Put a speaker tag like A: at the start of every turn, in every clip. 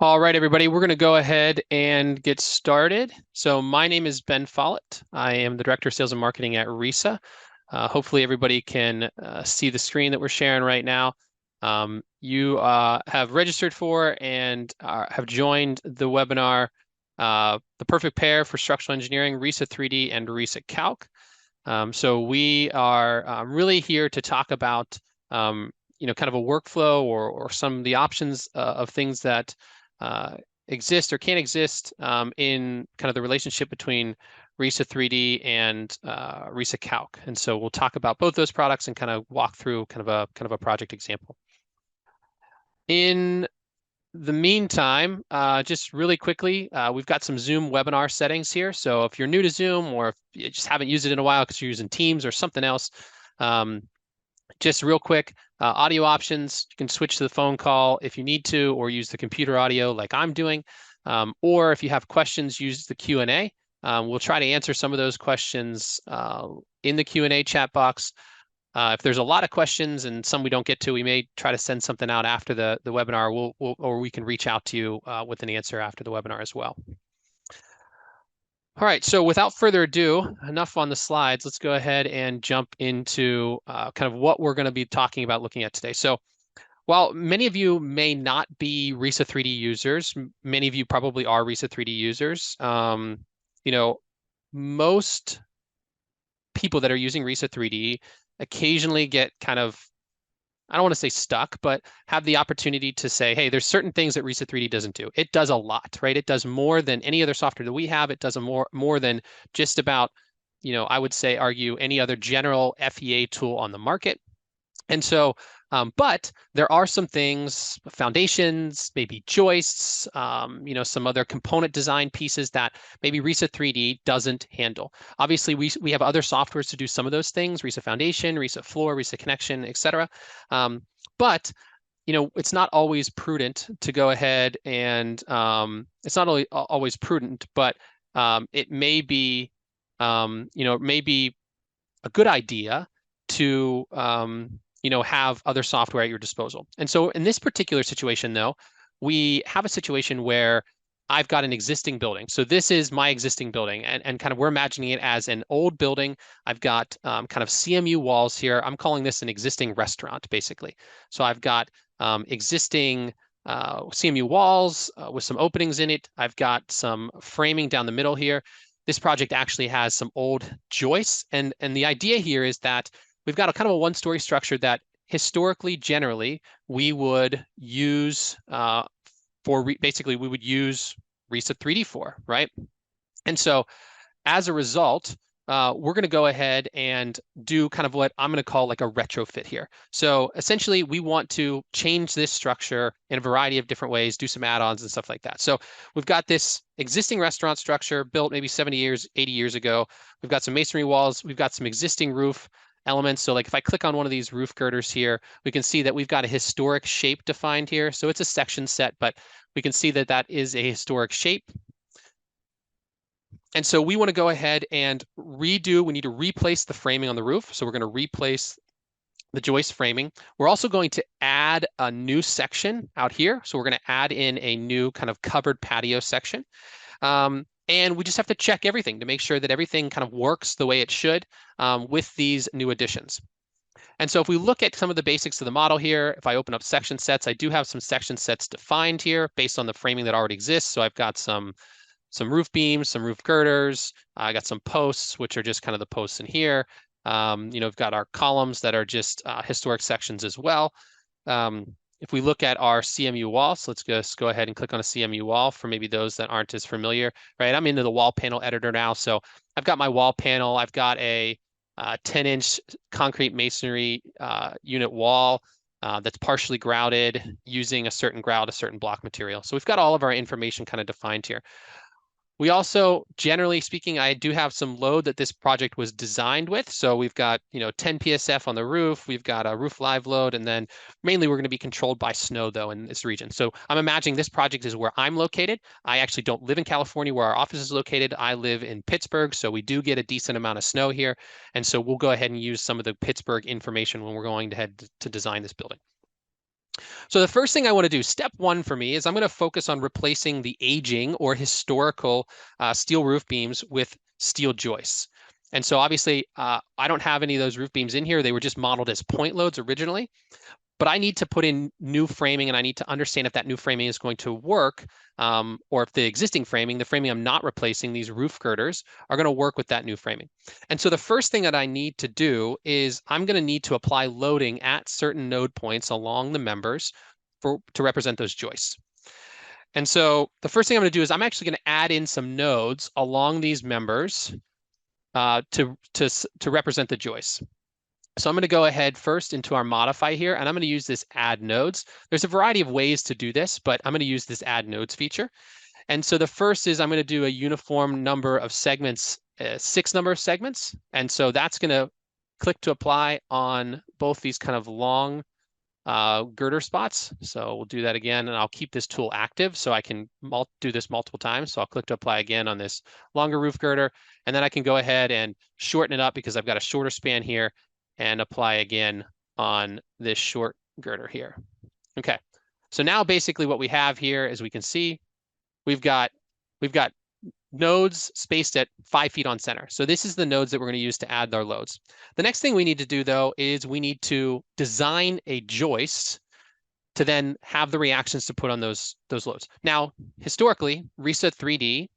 A: All right, everybody, we're going to go ahead and get started. So my name is Ben Follett. I am the Director of Sales and Marketing at RISA. Hopefully everybody can see the screen that we're sharing right now. You have registered for and have joined the webinar, The Perfect Pair for Structural Engineering, RISA-3D and RISACalc. So we are really here to talk about kind of a workflow or some of the options of things that exist or can't exist in kind of the relationship between RISA-3D and RISACalc. And so we'll talk about both those products and kind of walk through kind of a project example. In the meantime, just really quickly, we've got some Zoom webinar settings here. So if you're new to Zoom or if you just haven't used it in a while because you're using Teams or something else, just real quick, audio options, you can switch to the phone call if you need to, or use the computer audio like I'm doing. Or if you have questions, use the Q&A. We'll try to answer some of those questions in the Q&A chat box. If there's a lot of questions and some we don't get to, we may try to send something out after the webinar, or we can reach out to you with an answer after the webinar as well. All right, so without further ado, enough on the slides. Let's go ahead and jump into kind of what we're going to be talking about looking at today. So while many of you may not be RISA-3D users, many of you probably are RISA-3D users. Most people that are using RISA-3D occasionally get kind of, I don't want to say stuck, but have the opportunity to say, hey, there's certain things that RISA-3D doesn't do. It does a lot, right? It does more than any other software that we have. It does more than just about, I would say, argue any other general FEA tool on the market. And so, but there are some things, foundations, maybe joists, some other component design pieces that maybe RISA-3D doesn't handle. Obviously, we have other softwares to do some of those things, RISA Foundation, RISA Floor, RISA Connection, et cetera. But it's not always prudent to go ahead and it's not always prudent, but it may be, it may be a good idea to have other software at your disposal. And so in this particular situation, though, we have a situation where I've got an existing building. So this is my existing building, and kind of we're imagining it as an old building. I've got kind of CMU walls here. I'm calling this an existing restaurant, basically. So I've got existing CMU walls with some openings in it. I've got some framing down the middle here. This project actually has some old joists, and the idea here is that we've got a kind of a one-story structure that historically, generally, we would use basically we would use RISA-3D for, right? And so as a result, we're going to go ahead and do kind of what I'm going to call like a retrofit here. So essentially, we want to change this structure in a variety of different ways, do some add-ons and stuff like that. So we've got this existing restaurant structure built maybe 70 years, 80 years ago. We've got some masonry walls. We've got some existing roof elements. So like if I click on one of these roof girders here, we can see that we've got a historic shape defined here. So it's a section set, but we can see that that is a historic shape. And so we want to go ahead and we need to replace the framing on the roof. So we're going to replace the joist framing. We're also going to add a new section out here. So we're going to add in a new kind of covered patio section. And we just have to check everything to make sure that everything kind of works the way it should with these new additions. And so if we look at some of the basics of the model here, if I open up section sets, I do have some section sets defined here based on the framing that already exists. So I've got some roof beams, some roof girders. I got some posts, which are just kind of the posts in here. We've got our columns that are just historic sections as well. If we look at our CMU wall, so let's just go ahead and click on a CMU wall for maybe those that aren't as familiar, right? I'm into the wall panel editor now. So I've got my wall panel. I've got a 10-inch concrete masonry unit wall that's partially grouted using a certain grout, a certain block material. So we've got all of our information kind of defined here. We also, generally speaking, I do have some load that this project was designed with. So we've got, 10 PSF on the roof. We've got a roof live load, and then mainly we're going to be controlled by snow though in this region. So I'm imagining this project is where I'm located. I actually don't live in California where our office is located. I live in Pittsburgh, so we do get a decent amount of snow here. And so we'll go ahead and use some of the Pittsburgh information when we're going to head to design this building. So the first thing I want to do, step one for me, is I'm going to focus on replacing the aging or historical steel roof beams with steel joists. And so obviously, I don't have any of those roof beams in here. They were just modeled as point loads originally. But I need to put in new framing, and I need to understand if that new framing is going to work, or if the existing framing, the framing I'm not replacing, these roof girders, are going to work with that new framing. And so the first thing that I need to do is I'm going to need to apply loading at certain node points along the members to represent those joists. And so the first thing I'm going to do is I'm actually going to add in some nodes along these members to represent the joists. So I'm going to go ahead first into our modify here, and I'm going to use this add nodes. There's a variety of ways to do this, but I'm going to use this add nodes feature. And so the first is I'm going to do a uniform number of segments, 6 number of segments. And so that's going to click to apply on both these kind of long girder spots. So we'll do that again, and I'll keep this tool active so I can do this multiple times. So I'll click to apply again on this longer roof girder, and then I can go ahead and shorten it up because I've got a shorter span here, and apply again on this short girder here. Okay, so now basically what we have here, as we can see, we've got nodes spaced at 5 feet on center. So this is the nodes that we're going to use to add our loads. The next thing we need to do though is we need to design a joist to then have the reactions to put on those loads. Now, historically, RISA-3D,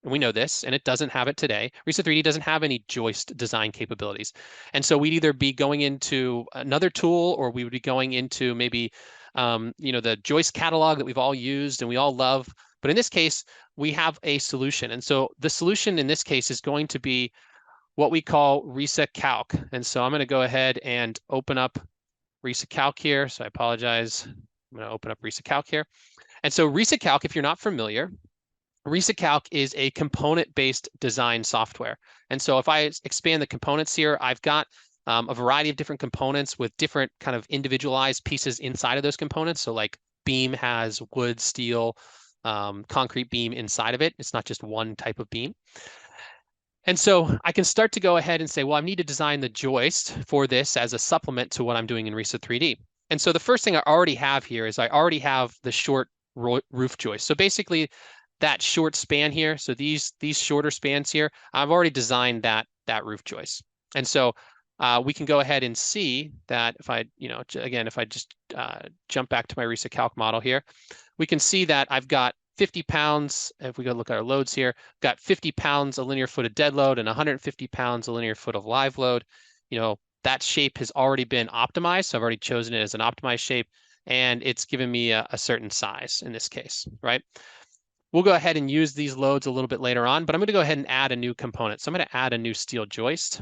A: and we know this, and it doesn't have it today. RISA-3D doesn't have any joist design capabilities. And so we'd either be going into another tool, or we would be going into maybe the joist catalog that we've all used and we all love. But in this case, we have a solution. And so the solution in this case is going to be what we call RISA-calc. And so I'm going to go ahead and open up RISA-calc here. So I apologize. I'm going to open up RISA-calc here. And so RISA-calc, if you're not familiar, RISA-calc is a component-based design software. And so if I expand the components here, I've got a variety of different components with different kind of individualized pieces inside of those components. So like beam has wood, steel, concrete beam inside of it. It's not just one type of beam. And so I can start to go ahead and say, well, I need to design the joist for this as a supplement to what I'm doing in RISA-3D. And so the first thing I already have here is I already have the short roof joist. So basically, that short span here, so these shorter spans here, I've already designed that roof joist. And so we can go ahead and see that if I, again, if I just jump back to my RISA-calc model here, we can see that I've got 50 pounds, if we go look at our loads here, got 50 pounds a linear foot of dead load and 150 pounds a linear foot of live load. That shape has already been optimized. So I've already chosen it as an optimized shape, and it's given me a certain size in this case, right? We'll go ahead and use these loads a little bit later on, but I'm going to go ahead and add a new component. So I'm going to add a new steel joist.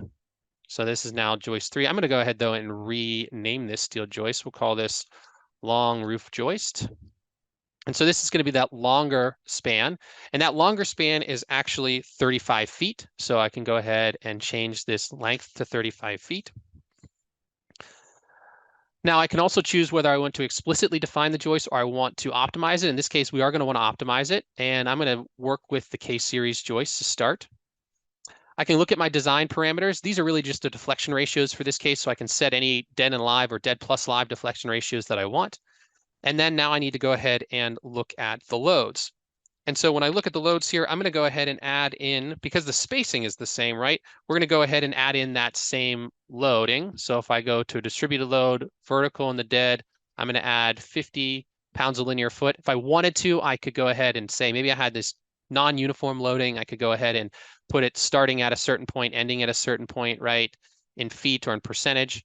A: So this is now joist 3. I'm going to go ahead though and rename this steel joist. We'll call this long roof joist. And so this is going to be that longer span, and that longer span is actually 35 feet. So I can go ahead and change this length to 35 feet. Now I can also choose whether I want to explicitly define the joist or I want to optimize it. In this case, we are going to want to optimize it, and I'm going to work with the K-series joist to start. I can look at my design parameters. These are really just the deflection ratios for this case, so I can set any dead and live or dead plus live deflection ratios that I want. And then now I need to go ahead and look at the loads. And so when I look at the loads here, I'm going to go ahead and add in, because the spacing is the same, right? We're going to go ahead and add in that same loading. So if I go to distributed load, vertical in the dead, I'm going to add 50 pounds a linear foot. If I wanted to, I could go ahead and say, maybe I had this non-uniform loading. I could go ahead and put it starting at a certain point, ending at a certain point, right? In feet or in percentage.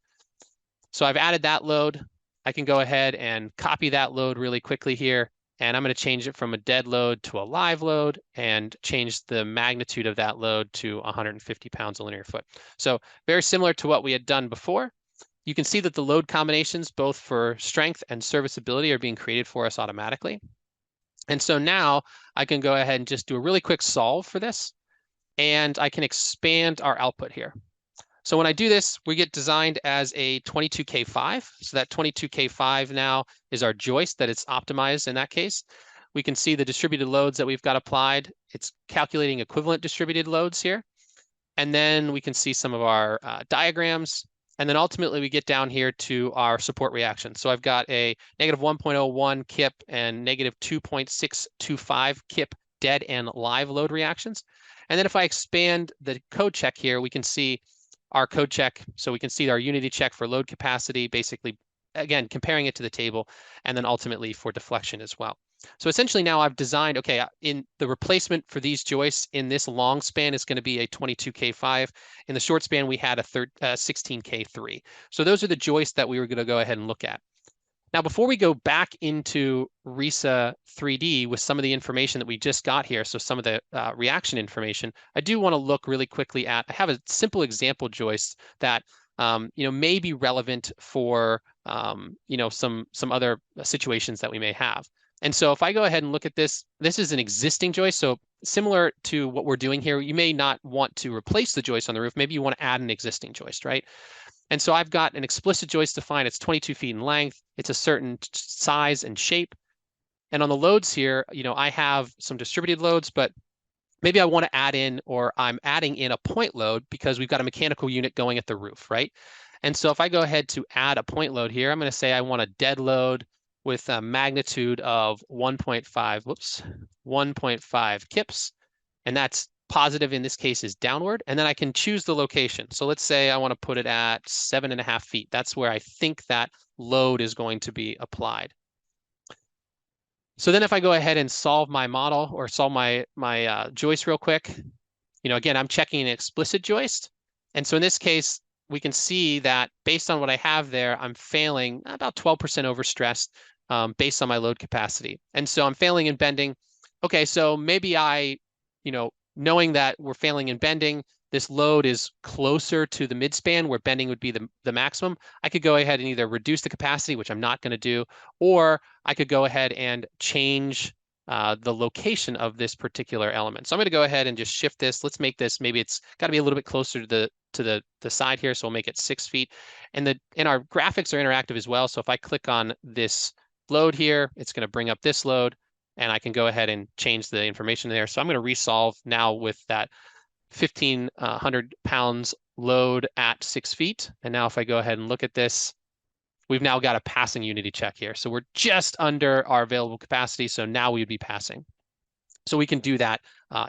A: So I've added that load. I can go ahead and copy that load really quickly here. And I'm going to change it from a dead load to a live load and change the magnitude of that load to 150 pounds a linear foot. So very similar to what we had done before. You can see that the load combinations, both for strength and serviceability, are being created for us automatically. And so now I can go ahead and just do a really quick solve for this, and I can expand our output here. So when I do this, we get designed as a 22K5. So that 22K5 now is our joist that it's optimized in that case. We can see the distributed loads that we've got applied. It's calculating equivalent distributed loads here. And then we can see some of our diagrams. And then ultimately we get down here to our support reaction. So I've got a negative 1.01 kip and negative 2.625 kip dead and live load reactions. And then if I expand the code check here, we can see our code check. So we can see our unity check for load capacity, basically, again, comparing it to the table, and then ultimately for deflection as well. So essentially now I've designed, okay, in the replacement for these joists in this long span is going to be a 22K5. In the short span, we had a 16K3. So those are the joists that we were going to go ahead and look at. Now, before we go back into RISA-3D with some of the information that we just got here, so some of the reaction information, I do want to look really quickly at, I have a simple example joist that may be relevant for some other situations that we may have. And so if I go ahead and look at this, this is an existing joist. So similar to what we're doing here, you may not want to replace the joist on the roof. Maybe you want to add an existing joist, right? And so I've got an explicit joist defined. It's 22 feet in length. It's a certain size and shape. And on the loads here, I have some distributed loads, but maybe I want to add in, or I'm adding in a point load because we've got a mechanical unit going at the roof, right? And so if I go ahead to add a point load here, I'm going to say I want a dead load with a magnitude of 1.5 kips. And that's positive in this case is downward. And then I can choose the location. So let's say I want to put it at 7.5 feet. That's where I think that load is going to be applied. So then if I go ahead and solve my model or solve my joist real quick, again, I'm checking an explicit joist. And so in this case, we can see that based on what I have there, I'm failing about 12% overstressed based on my load capacity. And so I'm failing in bending. Okay, so maybe knowing that we're failing in bending, this load is closer to the midspan where bending would be the maximum. I could go ahead and either reduce the capacity, which I'm not going to do, or I could go ahead and change the location of this particular element. So I'm going to go ahead and just shift this. Let's make this, maybe it's got to be a little bit closer to the side here. So we'll make it 6 feet. And our graphics are interactive as well. So if I click on this load here, it's going to bring up this load, and I can go ahead and change the information there. So I'm going to resolve now with that 1,500 pounds load at 6 feet. And now if I go ahead and look at this, we've now got a passing unity check here. So we're just under our available capacity. So now we would be passing. So we can do that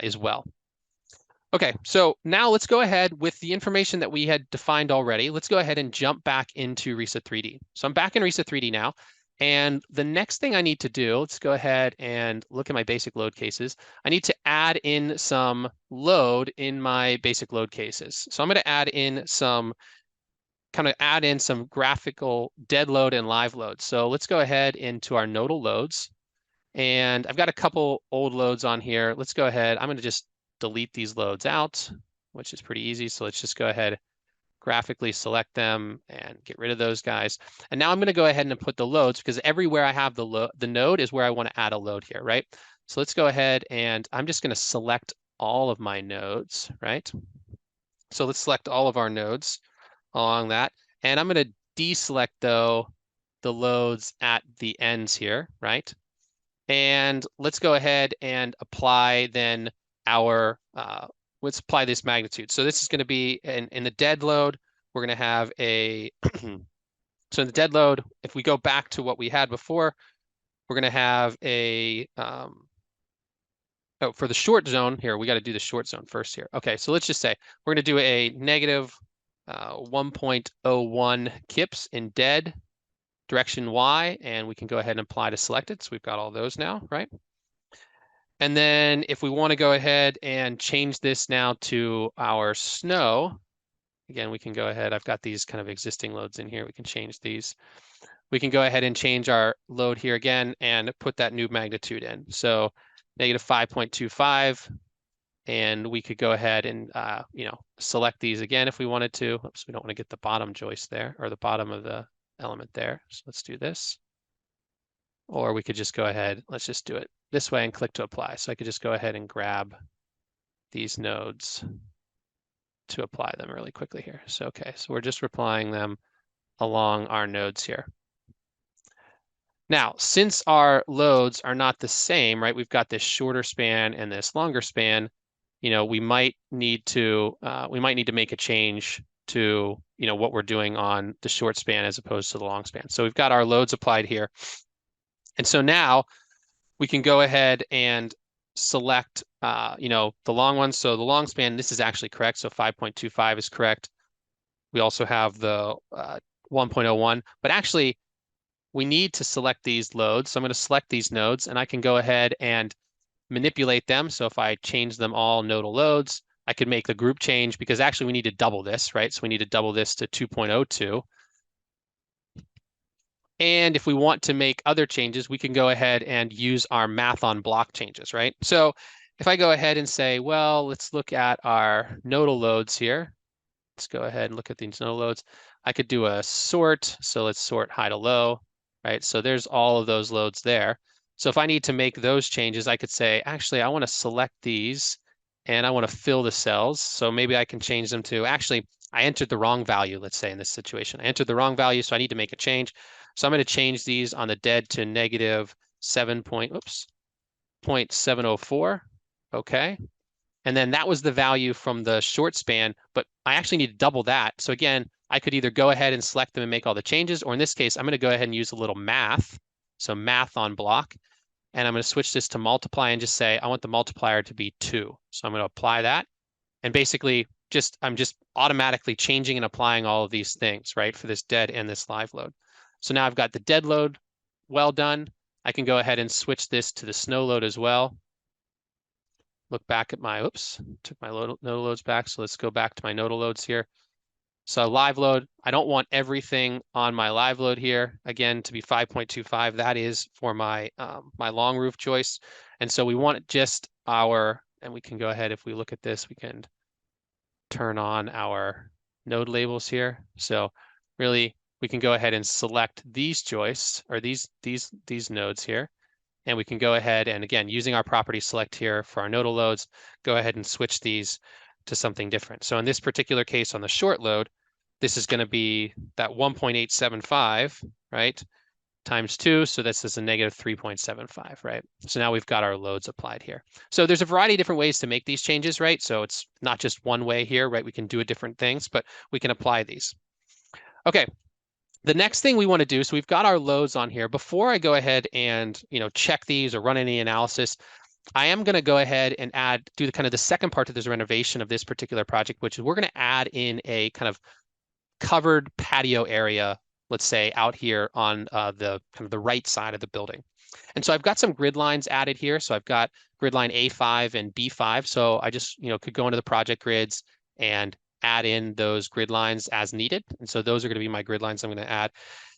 A: as well. Okay, so now let's go ahead with the information that we had defined already. Let's go ahead and jump back into RISA-3D. So I'm back in RISA-3D now. And the next thing I need to do, let's go ahead and look at my basic load cases. I need to add in some load in my basic load cases. So I'm going to add in some graphical dead load and live load. So let's go ahead into our nodal loads. And I've got a couple old loads on here. Let's go ahead. I'm going to just delete these loads out, which is pretty easy. So let's just go ahead, graphically select them and get rid of those guys. And now I'm going to go ahead and put the loads, because everywhere I have the node is where I want to add a load here, right? So let's go ahead and I'm just going to select all of my nodes, right? So let's select all of our nodes along that. And I'm going to deselect, though, the loads at the ends here, right? And let's go ahead and apply then let's apply this magnitude. So this is going to be in the dead load, we're going to have a, so in the dead load, if we go back to what we had before, we're going to have a, for the short zone here, we got to do the short zone first here. Okay, so let's just say we're going to do a negative 1.01 kips in dead direction Y, and we can go ahead and apply to selected. So we've got all those now, right? And then if we want to go ahead and change this now to our snow, again, we can go ahead. I've got these kind of existing loads in here. We can change these. We can go ahead and change our load here again and put that new magnitude in. So negative 5.25. And we could go ahead and, select these again if we wanted to. Oops, we don't want to get the bottom joist there, or the bottom of the element there. So let's do this. Or we could just go ahead. Let's just do it this way and click to apply. So I could just go ahead and grab these nodes to apply them really quickly here. So, okay, so we're just applying them along our nodes here. Now, since our loads are not the same, right? We've got this shorter span and this longer span. We might need to make a change to what we're doing on the short span as opposed to the long span. So we've got our loads applied here, and so now we can go ahead and select the long one. So the long span, this is actually correct. So 5.25 is correct. We also have the 1.01, but actually we need to select these loads. So I'm going to select these nodes, and I can go ahead and manipulate them. So if I change them all nodal loads, I could make the group change, because actually we need to double this, right? So we need to double this to 2.02. And if we want to make other changes, we can go ahead and use our math on block changes, right? So if I go ahead and say, well, let's look at our nodal loads here. Let's go ahead and look at these nodal loads. I could do a sort. So let's sort high to low, right? So there's all of those loads there. So if I need to make those changes, I could say, actually, I want to select these and I want to fill the cells. So maybe I can change them to, actually, I entered the wrong value, let's say in this situation. I entered the wrong value, so I need to make a change. So I'm going to change these on the dead to negative 0.704. Okay. And then that was the value from the short span, but I actually need to double that. So again, I could either go ahead and select them and make all the changes, or in this case, I'm going to go ahead and use a little math. So math on block. And I'm going to switch this to multiply and just say, I want the multiplier to be 2. So I'm going to apply that. And basically, I'm just automatically changing and applying all of these things, right, for this dead and this live load. So now I've got the dead load well done. I can go ahead and switch this to the snow load as well. Look back at my, took my nodal loads back. So let's go back to my nodal loads here. So live load, I don't want everything on my live load here, again, to be 5.25. That is for my my long roof joists. And so we want just our, and we can go ahead, if we look at this, we can turn on our node labels here. So really, we can go ahead and select these joists, or these nodes here. And we can go ahead and, again, using our property select here for our nodal loads, go ahead and switch these to something different. So in this particular case on the short load, this is going to be that 1.875, right, times 2. So this is a negative 3.75, right? So now we've got our loads applied here. So there's a variety of different ways to make these changes, right? So it's not just one way here, right? We can do different things, but we can apply these. Okay. The next thing we want to do, so we've got our loads on here. Before I go ahead and check these or run any analysis, I am going to go ahead and do the kind of the second part of this renovation of this particular project, which is we're going to add in a kind of covered patio area, let's say out here on the kind of the right side of the building. And so I've got some grid lines added here. So I've got grid line A5 and B5. So I just could go into the project grids and add in those grid lines as needed. And so those are going to be my grid lines I'm going to add.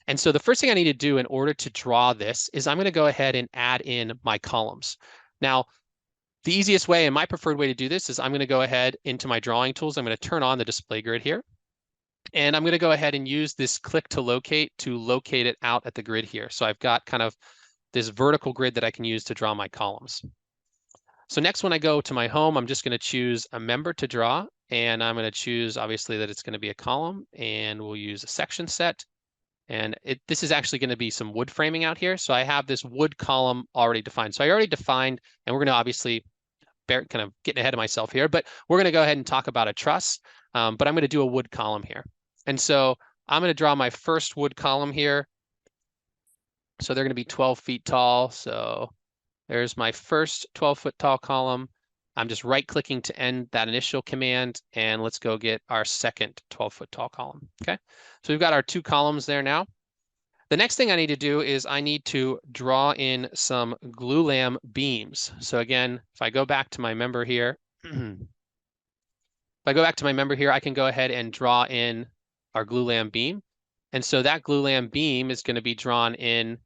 A: And so the first thing I need to do in order to draw this is I'm going to go ahead and add in my columns. Now, the easiest way and my preferred way to do this is I'm going to go ahead into my drawing tools. I'm going to turn on the display grid here. And I'm going to go ahead and use this click to locate it out at the grid here. So I've got kind of this vertical grid that I can use to draw my columns. So next, when I go to my home, I'm just going to choose a member to draw. And I'm going to choose, obviously, that it's going to be a column. And we'll use a section set. And this is actually going to be some wood framing out here. So I have this wood column already defined. So I already defined, and we're going to obviously kind of getting ahead of myself here, but we're going to go ahead and talk about a truss. But I'm going to do a wood column here. And so I'm going to draw my first wood column here. So they're going to be 12 feet tall. So there's my first 12-foot tall column. I'm just right-clicking to end that initial command, and let's go get our second 12-foot tall column, okay? So we've got our two columns there now. The next thing I need to do is I need to draw in some glulam beams. So again, if I go back to my member here, I can go ahead and draw in our glulam beam. And so that glulam beam is going to be drawn in,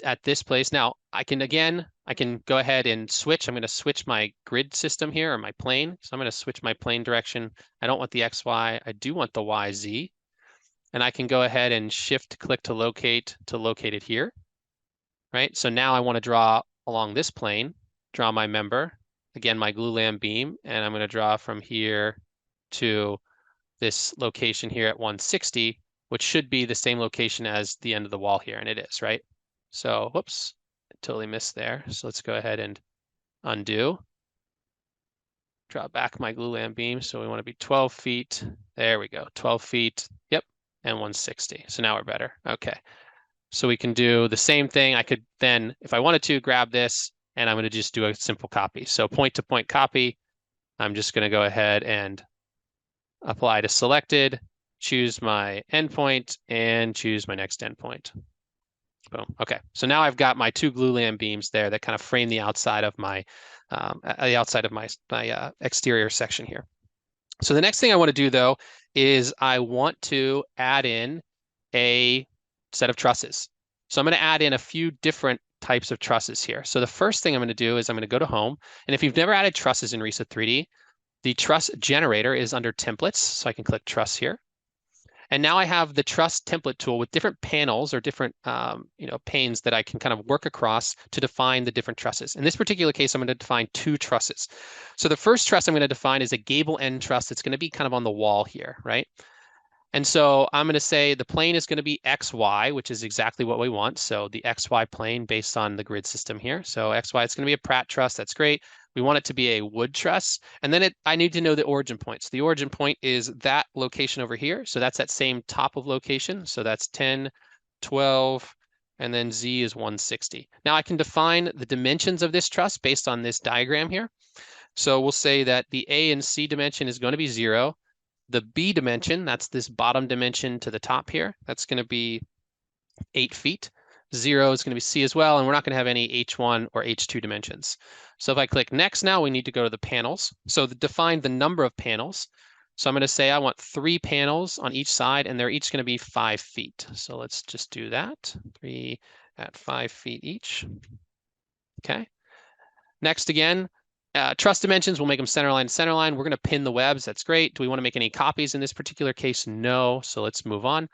A: at this place. Now, I can go ahead and switch. I'm going to switch my grid system here, or my plane. So I'm going to switch my plane direction. I don't want the XY. I do want the YZ. And I can go ahead and shift click to locate it here. right? So now I want to draw along this plane, draw my member, again, my glulam beam, and I'm going to draw from here to this location here at 160, which should be the same location as the end of the wall here, and it is, right? So, whoops, totally missed there. So let's go ahead and undo. Draw back my glulam beam. So we want to be 12 feet. There we go, 12 feet. Yep, and 160. So now we're better. Okay. So we can do the same thing. I could then, if I wanted to, grab this, and I'm going to just do a simple copy. So point-to-point copy. I'm just going to go ahead and apply to selected, choose my endpoint, and choose my next endpoint. Boom. Okay. So now I've got my two glulam beams there that kind of frame the outside of my exterior section here. So the next thing I want to do though is I want to add in a set of trusses. So I'm going to add in a few different types of trusses here. So the first thing I'm going to do is I'm going to go to home. And if you've never added trusses in RISA-3D, the truss generator is under templates. So I can click truss here. And now I have the truss template tool with different panels or different panes that I can kind of work across to define the different trusses. In this particular case, I'm going to define two trusses. So the first truss I'm going to define is a gable end truss that's going to be kind of on the wall here, right? And so I'm going to say the plane is going to be XY, which is exactly what we want. So the XY plane based on the grid system here. So XY, it's going to be a Pratt truss. That's great. We want it to be a wood truss. And then I need to know the origin point. So the origin point is that location over here. So that's that same top of location. So that's 10, 12, and then Z is 160. Now I can define the dimensions of this truss based on this diagram here. So we'll say that the A and C dimension is going to be 0. The B dimension, that's this bottom dimension to the top here, that's going to be 8 feet. 0 is going to be C as well, and we're not going to have any H1 or H2 dimensions. So if I click next now, we need to go to the panels. So define the number of panels. So I'm going to say I want 3 panels on each side, and they're each going to be 5 feet. So let's just do that. 3 at 5 feet each. Okay. Next again, truss dimensions, we'll make them centerline to centerline. We're going to pin the webs. That's great. Do we want to make any copies in this particular case? No. So let's move on.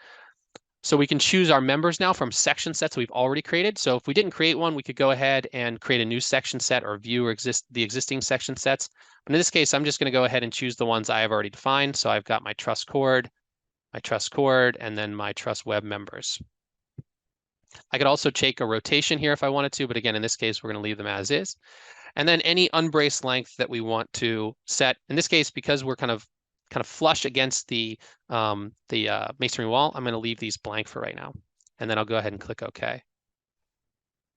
A: So we can choose our members now from section sets we've already created. So if we didn't create one, we could go ahead and create a new section set or view or the existing section sets. But in this case, I'm just going to go ahead and choose the ones I have already defined. So I've got my truss cord, and then my truss web members. I could also take a rotation here if I wanted to, but again, in this case, we're going to leave them as is. And then any unbraced length that we want to set. In this case, because we're kind of flush against the masonry wall, I'm going to leave these blank for right now. And then I'll go ahead and click OK.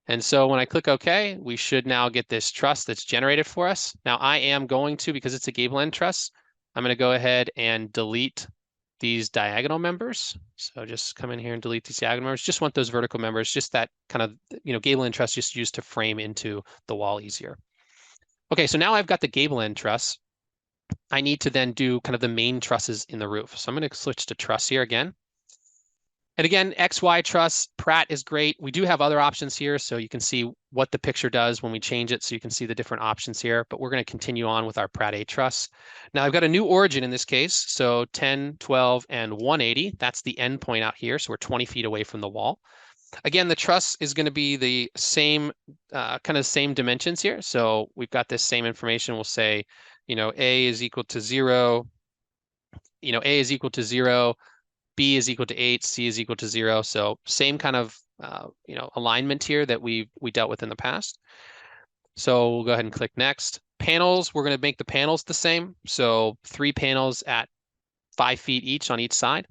A: And so when I click OK, we should now get this truss that's generated for us. Now I am going to, because it's a gable end truss, I'm going to go ahead and delete these diagonal members. So just come in here and delete these diagonal members. Just want those vertical members, just that kind of, gable end truss just used to frame into the wall easier. Okay, so now I've got the gable end truss. I need to then do kind of the main trusses in the roof. So I'm going to switch to truss here again. And again, XY truss, Pratt is great. We do have other options here, so you can see what the picture does when we change it, so you can see the different options here, but we're going to continue on with our Pratt A truss. Now I've got a new origin in this case, so 10, 12, and 180. That's the end point out here, so we're 20 feet away from the wall. Again, the truss is going to be the same, kind of same dimensions here. So we've got this same information. We'll say, A is equal to 0, A is equal to 0, B is equal to 8, C is equal to 0. So same kind of, alignment here that we dealt with in the past. So we'll go ahead and click next. Panels, we're going to make the panels the same. So 3 panels at 5 feet each on each side.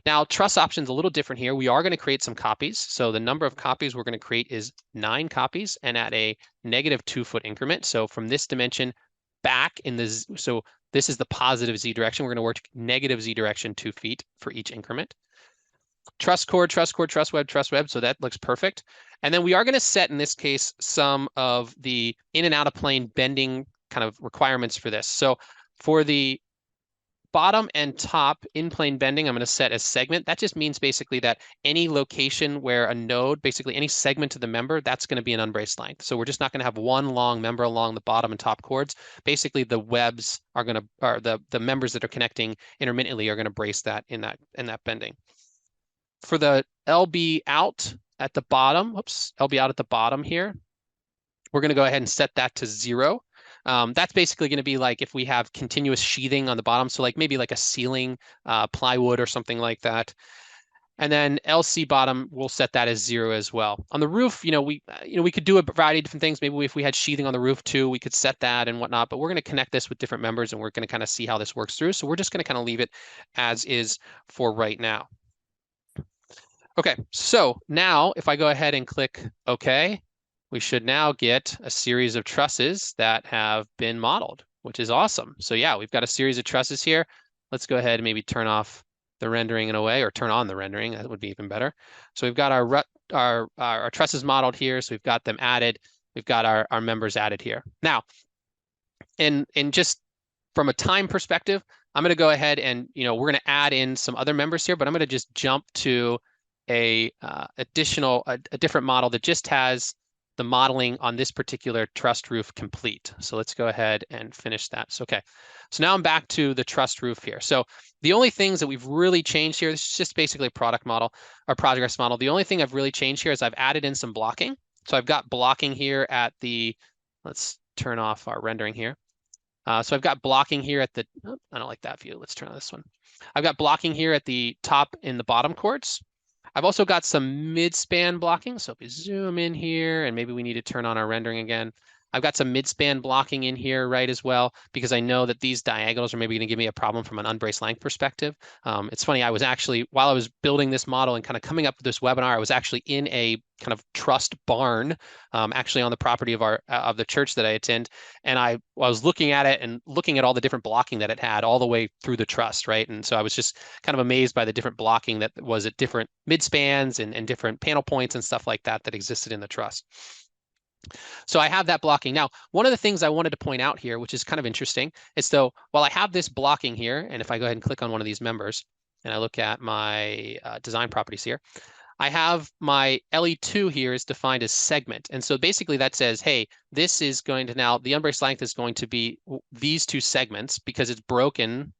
A: Now, truss option's a little different here. We are going to create some copies. So the number of copies we're going to create is 9 copies and at a -2 foot increment. So from this dimension back in the, so this is the positive Z direction. We're going to work negative Z direction 2 feet for each increment. Truss cord, truss web. So that looks perfect. And then we are going to set, in this case, some of the in and out of plane bending kind of requirements for this. So for the bottom and top in plane bending, I'm going to set as segment. That just means basically that any location where a node, basically any segment of the member, that's going to be an unbraced length. So we're just not going to have one long member along the bottom and top cords. Basically, the webs are going to, or the members that are connecting intermittently are going to brace that in that bending. For the LB out at the bottom. Oops, LB out at the bottom here. We're going to go ahead and set that to 0. That's basically going to be like if we have continuous sheathing on the bottom, so like maybe like a ceiling, plywood or something like that. And then LC bottom, we'll set that as 0 as well. On the roof, we could do a variety of different things. Maybe if we had sheathing on the roof too, we could set that and whatnot. But we're going to connect this with different members, and we're going to kind of see how this works through. So we're just going to kind of leave it as is for right now. Okay, so now if I go ahead and click OK, we should now get a series of trusses that have been modeled, which is awesome. So yeah, we've got a series of trusses here. Let's go ahead and maybe turn off the rendering in a way, or turn on the rendering. That would be even better. So we've got our trusses modeled here. So we've got them added. We've got our members added here. Now, in just from a time perspective, I'm going to go ahead and we're going to add in some other members here, but I'm going to just jump to a different model that just has the modeling on this particular trussed roof complete. So let's go ahead and finish that. So, okay. So now I'm back to the trussed roof here. So the only things that we've really changed here, this is just basically a product model or progress model. The only thing I've really changed here is I've added in some blocking. So I've got blocking here at the, let's turn off our rendering here. So I've got blocking here at the, oh, I don't like that view. Let's turn on this one. I've got blocking here at the top and the bottom chords. I've also got some mid-span blocking. So if we zoom in here, and maybe we need to turn on our rendering again. I've got some mid-span blocking in here, right, as well, because I know that these diagonals are maybe going to give me a problem from an unbraced length perspective. It's funny, I was actually, while I was building this model and kind of coming up with this webinar, I was actually in a kind of trussed barn, actually on the property of the church that I attend, and I was looking at it and looking at all the different blocking that it had all the way through the truss, right? And so I was just kind of amazed by the different blocking that was at different mid-spans and different panel points and stuff like that that existed in the truss. So I have that blocking. Now, one of the things I wanted to point out here, which is kind of interesting, is though while I have this blocking here, and if I go ahead and click on one of these members, and I look at my design properties here, I have my LE2 here is defined as segment. And so basically that says, hey, this is going to now, the unbraced length is going to be these two segments because it's broken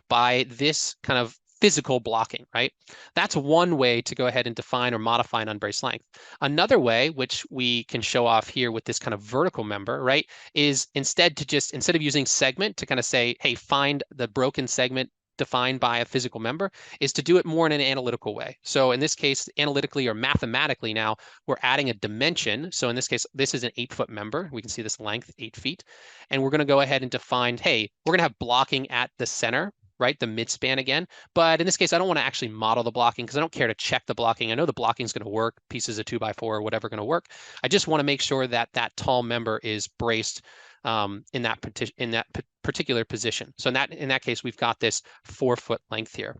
A: by this kind of physical blocking, right? That's one way to go ahead and define or modify an unbraced length. Another way, which we can show off here with this kind of vertical member, right, is instead of using segment to kind of say, hey, find the broken segment defined by a physical member, is to do it more in an analytical way. So in this case, analytically or mathematically now, we're adding a dimension. So in this case, this is an 8-foot member. We can see this length, 8 feet. And we're going to go ahead and define, hey, we're going to have blocking at the center, right? The midspan again. But in this case, I don't want to actually model the blocking because I don't care to check the blocking. I know the blocking is going to work, pieces of 2x4 or whatever going to work. I just want to make sure that that tall member is braced in that particular position. So in that case, we've got this 4-foot length here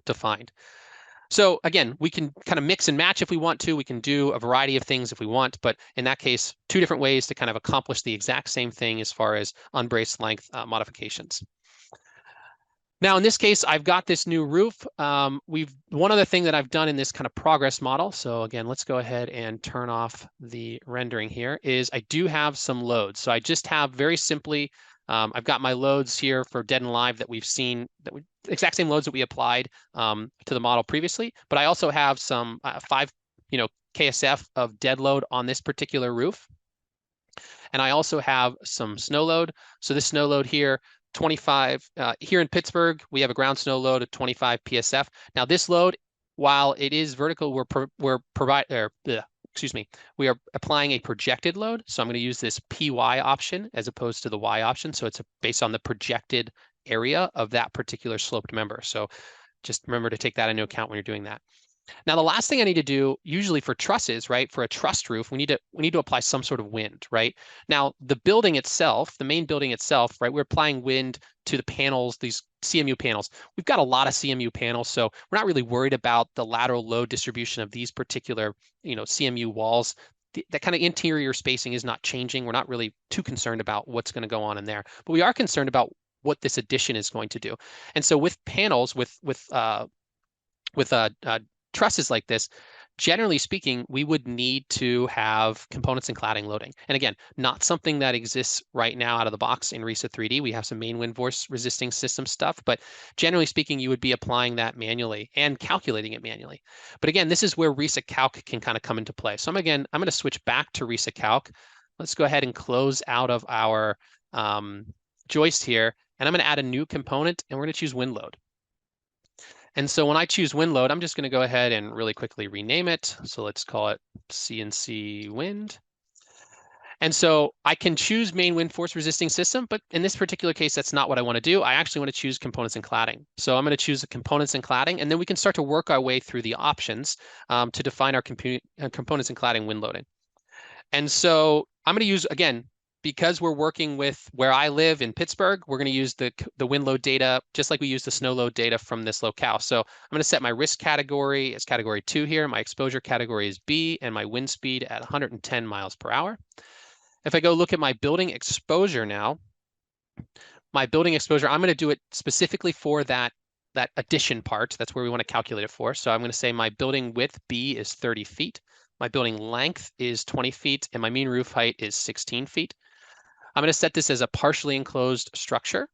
A: defined. So again, we can kind of mix and match if we want to. We can do a variety of things if we want, but in that case, 2 different ways to kind of accomplish the exact same thing as far as unbraced length modifications. Now, in this case, I've got this new roof. One other thing that I've done in this kind of progress model. So again, let's go ahead and turn off the rendering here, is I do have some loads. So I just have very simply, I've got my loads here for dead and live that we've seen, exact same loads that we applied to the model previously. But I also have some 5 KSF of dead load on this particular roof. And I also have some snow load. So this snow load here, 25 here in Pittsburgh, we have a ground snow load of 25 PSF. Now this load, while it is vertical, we are applying a projected load. So I'm going to use this PY option as opposed to the Y option. So it's based on the projected area of that particular sloped member. So just remember to take that into account when you're doing that. Now, the last thing I need to do, usually for trusses, right, for a trussed roof, we need to apply some sort of wind, right? Now, the building itself, the main building itself, right, we're applying wind to the panels, these CMU panels. We've got a lot of CMU panels, so we're not really worried about the lateral load distribution of these particular, CMU walls. That kind of interior spacing is not changing. We're not really too concerned about what's going to go on in there, but we are concerned about what this addition is going to do. And so with panels, with trusses like this, generally speaking, we would need to have components and cladding loading. And again, not something that exists right now out of the box in RISA-3D. We have some main wind force resisting system stuff, but generally speaking, you would be applying that manually and calculating it manually. But again, this is where RISA-Calc can kind of come into play. So I'm going to switch back to RISA-Calc. Let's go ahead and close out of our joist here, and I'm going to add a new component, and we're going to choose wind load. And so when I choose wind load, I'm just going to go ahead and really quickly rename it. So let's call it CNC wind. And so I can choose main wind force resisting system, but in this particular case, that's not what I want to do. I actually want to choose components and cladding. So I'm going to choose the components and cladding, and then we can start to work our way through the options to define our components and cladding wind loading. And so I'm going to use, again, because we're working with where I live in Pittsburgh, we're going to use the wind load data just like we use the snow load data from this locale. So I'm going to set my risk category as category 2 here. My exposure category is B, and my wind speed at 110 miles per hour. If I go look at my building exposure now, my building exposure, I'm going to do it specifically for that addition part. That's where we want to calculate it for. So I'm going to say my building width B is 30 feet. My building length is 20 feet, and my mean roof height is 16 feet. I'm going to set this as a partially enclosed structure.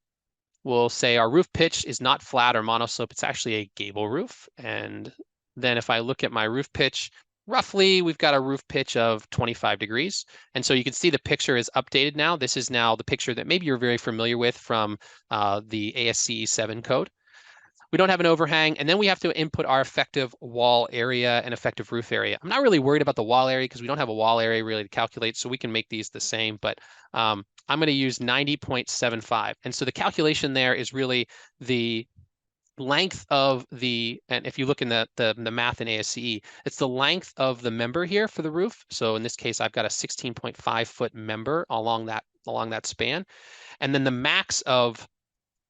A: We'll say our roof pitch is not flat or monoslope. It's actually a gable roof. And then if I look at my roof pitch, roughly we've got a roof pitch of 25 degrees. And so you can see the picture is updated now. This is now the picture that maybe you're very familiar with from the ASCE 7 code. We don't have an overhang, and then we have to input our effective wall area and effective roof area. I'm not really worried about the wall area because we don't have a wall area really to calculate, so we can make these the same, but I'm going to use 90.75. And so the calculation there is really the length of the, and if you look in the math in ASCE, it's the length of the member here for the roof. So in this case, I've got a 16.5 foot member along that span. And then the max of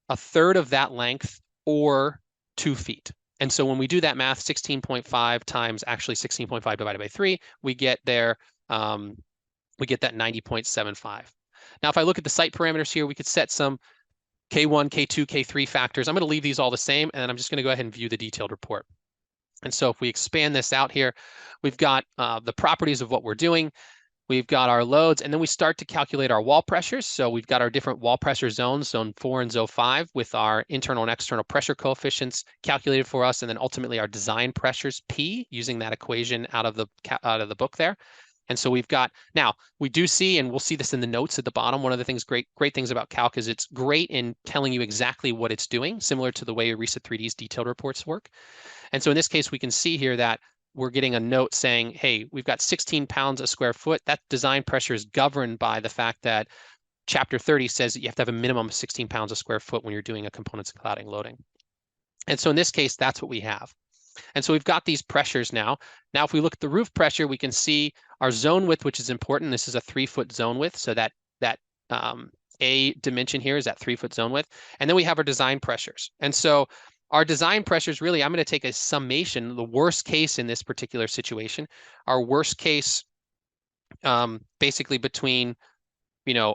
A: a third of that length or 2 feet. And so when we do that math, 16.5 times actually 16.5 divided by 3, we get there, we get that 90.75. Now, if I look at the site parameters here, we could set some K1, K2, K3 factors. I'm going to leave these all the same, and I'm just going to go ahead and view the detailed report. And so if we expand this out here, we've got the properties of what we're doing. We've got our loads, and then we start to calculate our wall pressures. So we've got our different wall pressure zones, zone 4 and zone 5, with our internal and external pressure coefficients calculated for us, and then ultimately our design pressures, P, using that equation out of the book there. And so we've got, now we do see, and we'll see this in the notes at the bottom, one of the things, great things about calc is it's great in telling you exactly what it's doing, similar to the way RISA-3D's detailed reports work. And so in this case, we can see here that we're getting a note saying, hey, we've got 16 pounds a square foot. That design pressure is governed by the fact that Chapter 30 says that you have to have a minimum of 16 pounds a square foot when you're doing a components and cladding loading. And so in this case, that's what we have. And so we've got these pressures now. Now, if we look at the roof pressure, we can see our zone width, which is important. This is a 3-foot zone width. So that A dimension here is that 3-foot zone width. And then we have our design pressures. And so our design pressures, really, I'm going to take a summation, the worst case in this particular situation, our worst case basically between,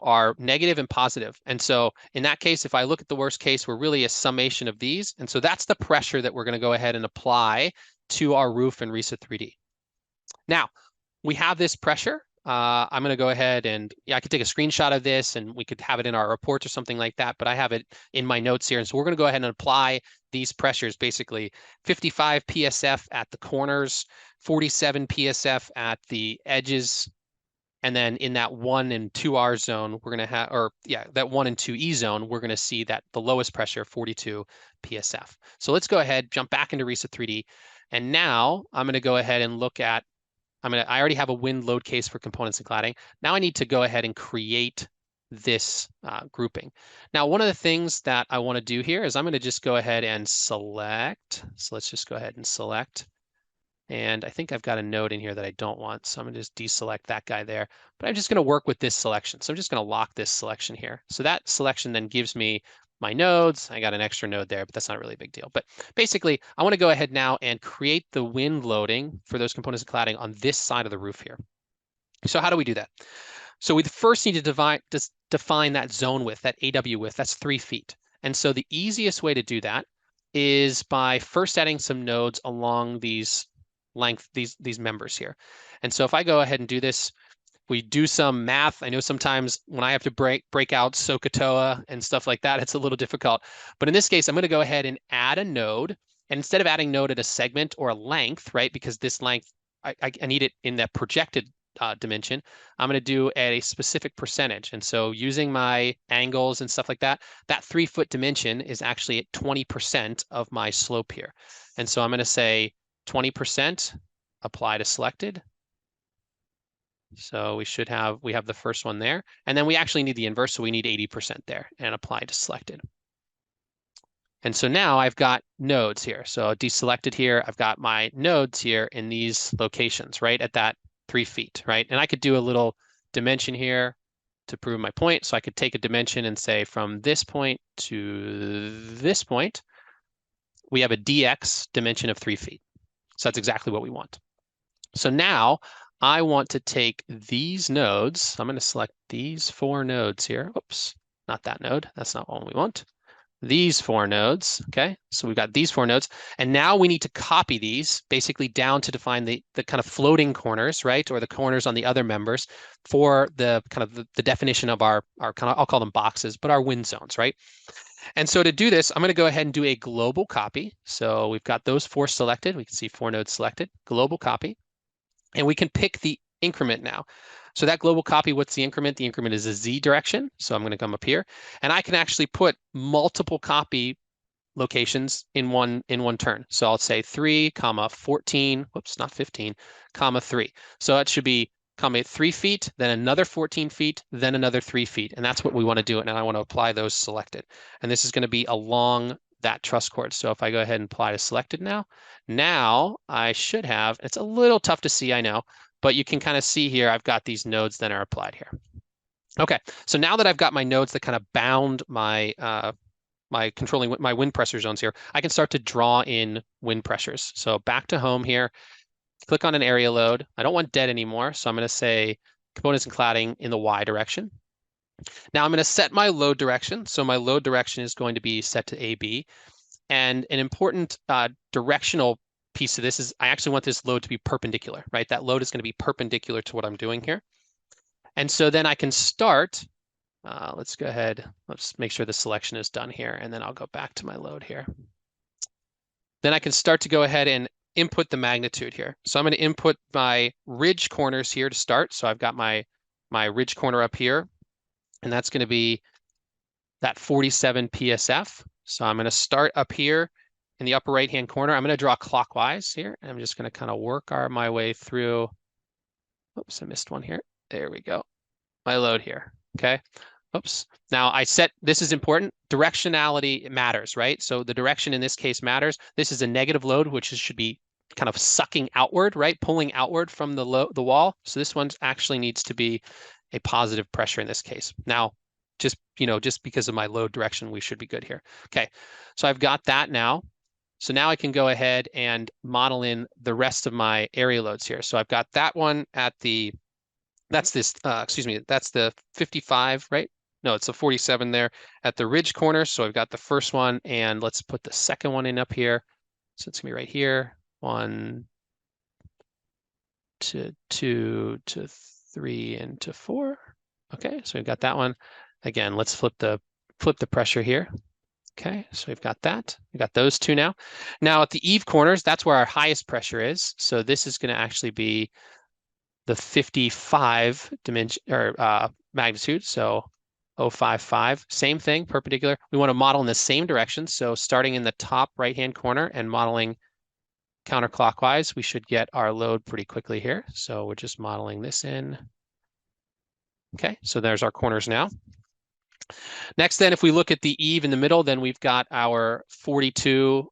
A: our negative and positive. And so in that case, if I look at the worst case, we're really a summation of these. And so that's the pressure that we're going to go ahead and apply to our roof in RISA-3D. Now, we have this pressure. I'm going to go ahead and, I could take a screenshot of this and we could have it in our reports or something like that, but I have it in my notes here. And so we're going to go ahead and apply these pressures, basically 55 PSF at the corners, 47 PSF at the edges. And then in that 1 and 2R zone, we're going to have, that 1 and 2E zone, we're going to see that the lowest pressure, 42 PSF. So let's go ahead, jump back into RISA-3D. And now I'm going to go ahead and look at, I already have a wind load case for components and cladding. Now I need to go ahead and create this grouping. Now, one of the things that I want to do here is I'm going to just go ahead and select. So let's just go ahead and select. And I think I've got a node in here that I don't want. So I'm going to just deselect that guy there. But I'm just going to work with this selection. So I'm just going to lock this selection here. So that selection then gives me my nodes. I got an extra node there, but that's not really a big deal. But basically, I want to go ahead now and create the wind loading for those components and cladding on this side of the roof here. So how do we do that? So we first need to define that zone width, that AW width, that's 3 feet. And so the easiest way to do that is by first adding some nodes along these length, these members here. And so if I go ahead and do this, we do some math. I know sometimes when I have to break out SOHCAHTOA and stuff like that, it's a little difficult. But in this case, I'm going to go ahead and add a node. And instead of adding node at a segment or a length, right, because this length, I need it in that projected dimension, I'm going to do at a specific percentage. And so using my angles and stuff like that, that 3-foot dimension is actually at 20% of my slope here. And so I'm going to say 20%, apply to selected. So we have the first one there. And then we actually need the inverse, so we need 80% there, and apply to selected. And so now I've got nodes here. So deselected here, I've got my nodes here in these locations, right at that 3 feet, right? And I could do a little dimension here to prove my point. So I could take a dimension and say from this point to this point, we have a dx dimension of 3 feet. So that's exactly what we want. So now I want to take these nodes. I'm going to select these 4 nodes here. Oops, not that node. That's not what we want. These 4 nodes, okay? So we've got these 4 nodes. And now we need to copy these basically down to define the kind of floating corners, right? Or the corners on the other members for the kind of the definition of our kind of, I'll call them boxes, but our wind zones, right? And so to do this, I'm going to go ahead and do a global copy. So we've got those 4 selected. We can see 4 nodes selected, global copy. And we can pick the increment now. So that global copy, what's the increment? The increment is a Z direction. So I'm going to come up here and I can actually put multiple copy locations in one turn. So I'll say 3, 14, whoops, not 15, 3. So it should be 3 feet, then another 14 feet, then another 3 feet. And that's what we want to do. And I want to apply those selected. And this is going to be along that truss cord. So if I go ahead and apply to selected now I should have, it's a little tough to see, I know, but you can kind of see here, I've got these nodes that are applied here. Okay, so now that I've got my nodes that kind of bound my controlling my wind pressure zones here, I can start to draw in wind pressures. So back to home here, click on an area load. I don't want dead anymore, so I'm going to say components and cladding in the Y direction. Now I'm going to set my load direction. So my load direction is going to be set to AB. And an important directional piece of this is I actually want this load to be perpendicular, right? That load is going to be perpendicular to what I'm doing here. And so then I can start, let's go ahead, let's make sure the selection is done here, and then I'll go back to my load here. Then I can start to go ahead and input the magnitude here. So I'm going to input my ridge corners here to start. So I've got my ridge corner up here, and that's going to be that 47 PSF. So I'm going to start up here in the upper right-hand corner. I'm going to draw clockwise here. And I'm just going to kind of work my way through. Oops, I missed one here. There we go. My load here. Okay. Oops. Now I set, this is important. Directionality matters, right? So the direction in this case matters. This is a negative load, which should be kind of sucking outward, right? Pulling outward from the wall. So this one actually needs to be a positive pressure in this case. Now, just because of my load direction, we should be good here. Okay, so I've got that now. So now I can go ahead and model in the rest of my area loads here. So I've got that one at the, that's the 55, right? No, it's the 47 there at the ridge corner. So I've got the first one, and let's put the second one in up here. So it's gonna be right here. 1 to 2 to 3 and to 4. Okay, so we've got that one. Again, let's flip the pressure here. Okay, so we've got that. We've got those 2 now. Now at the eave corners, that's where our highest pressure is. So this is going to actually be the 55 dimension or magnitude. So 055, same thing, perpendicular. We want to model in the same direction. So starting in the top right-hand corner and modeling counterclockwise, we should get our load pretty quickly here. So we're just modeling this in. Okay, so there's our corners now. Next, then, if we look at the eave in the middle, then we've got our 42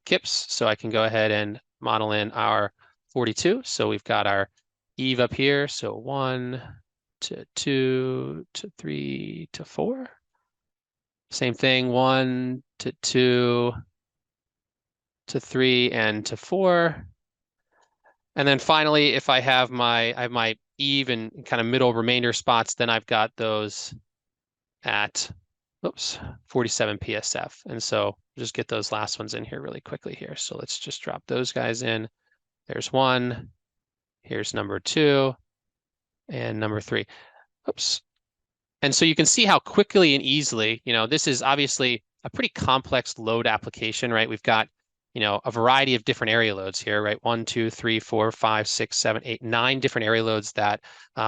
A: kips. So I can go ahead and model in our 42. So we've got our eave up here. So 1 to 2 to 3 to 4. Same thing, 1 to 2 to 3 and to 4. And then finally, if I have my eave and kind of middle remainder spots, then I've got those at 47 PSF. And so just get those last ones in here really quickly here. So let's just drop those guys in. There's 1, here's number 2, and number 3. Oops. And so you can see how quickly and easily, this is obviously a pretty complex load application, right? We've got, a variety of different area loads here, right? 1, 2, 3, 4, 5, 6, 7, 8, 9 different area loads that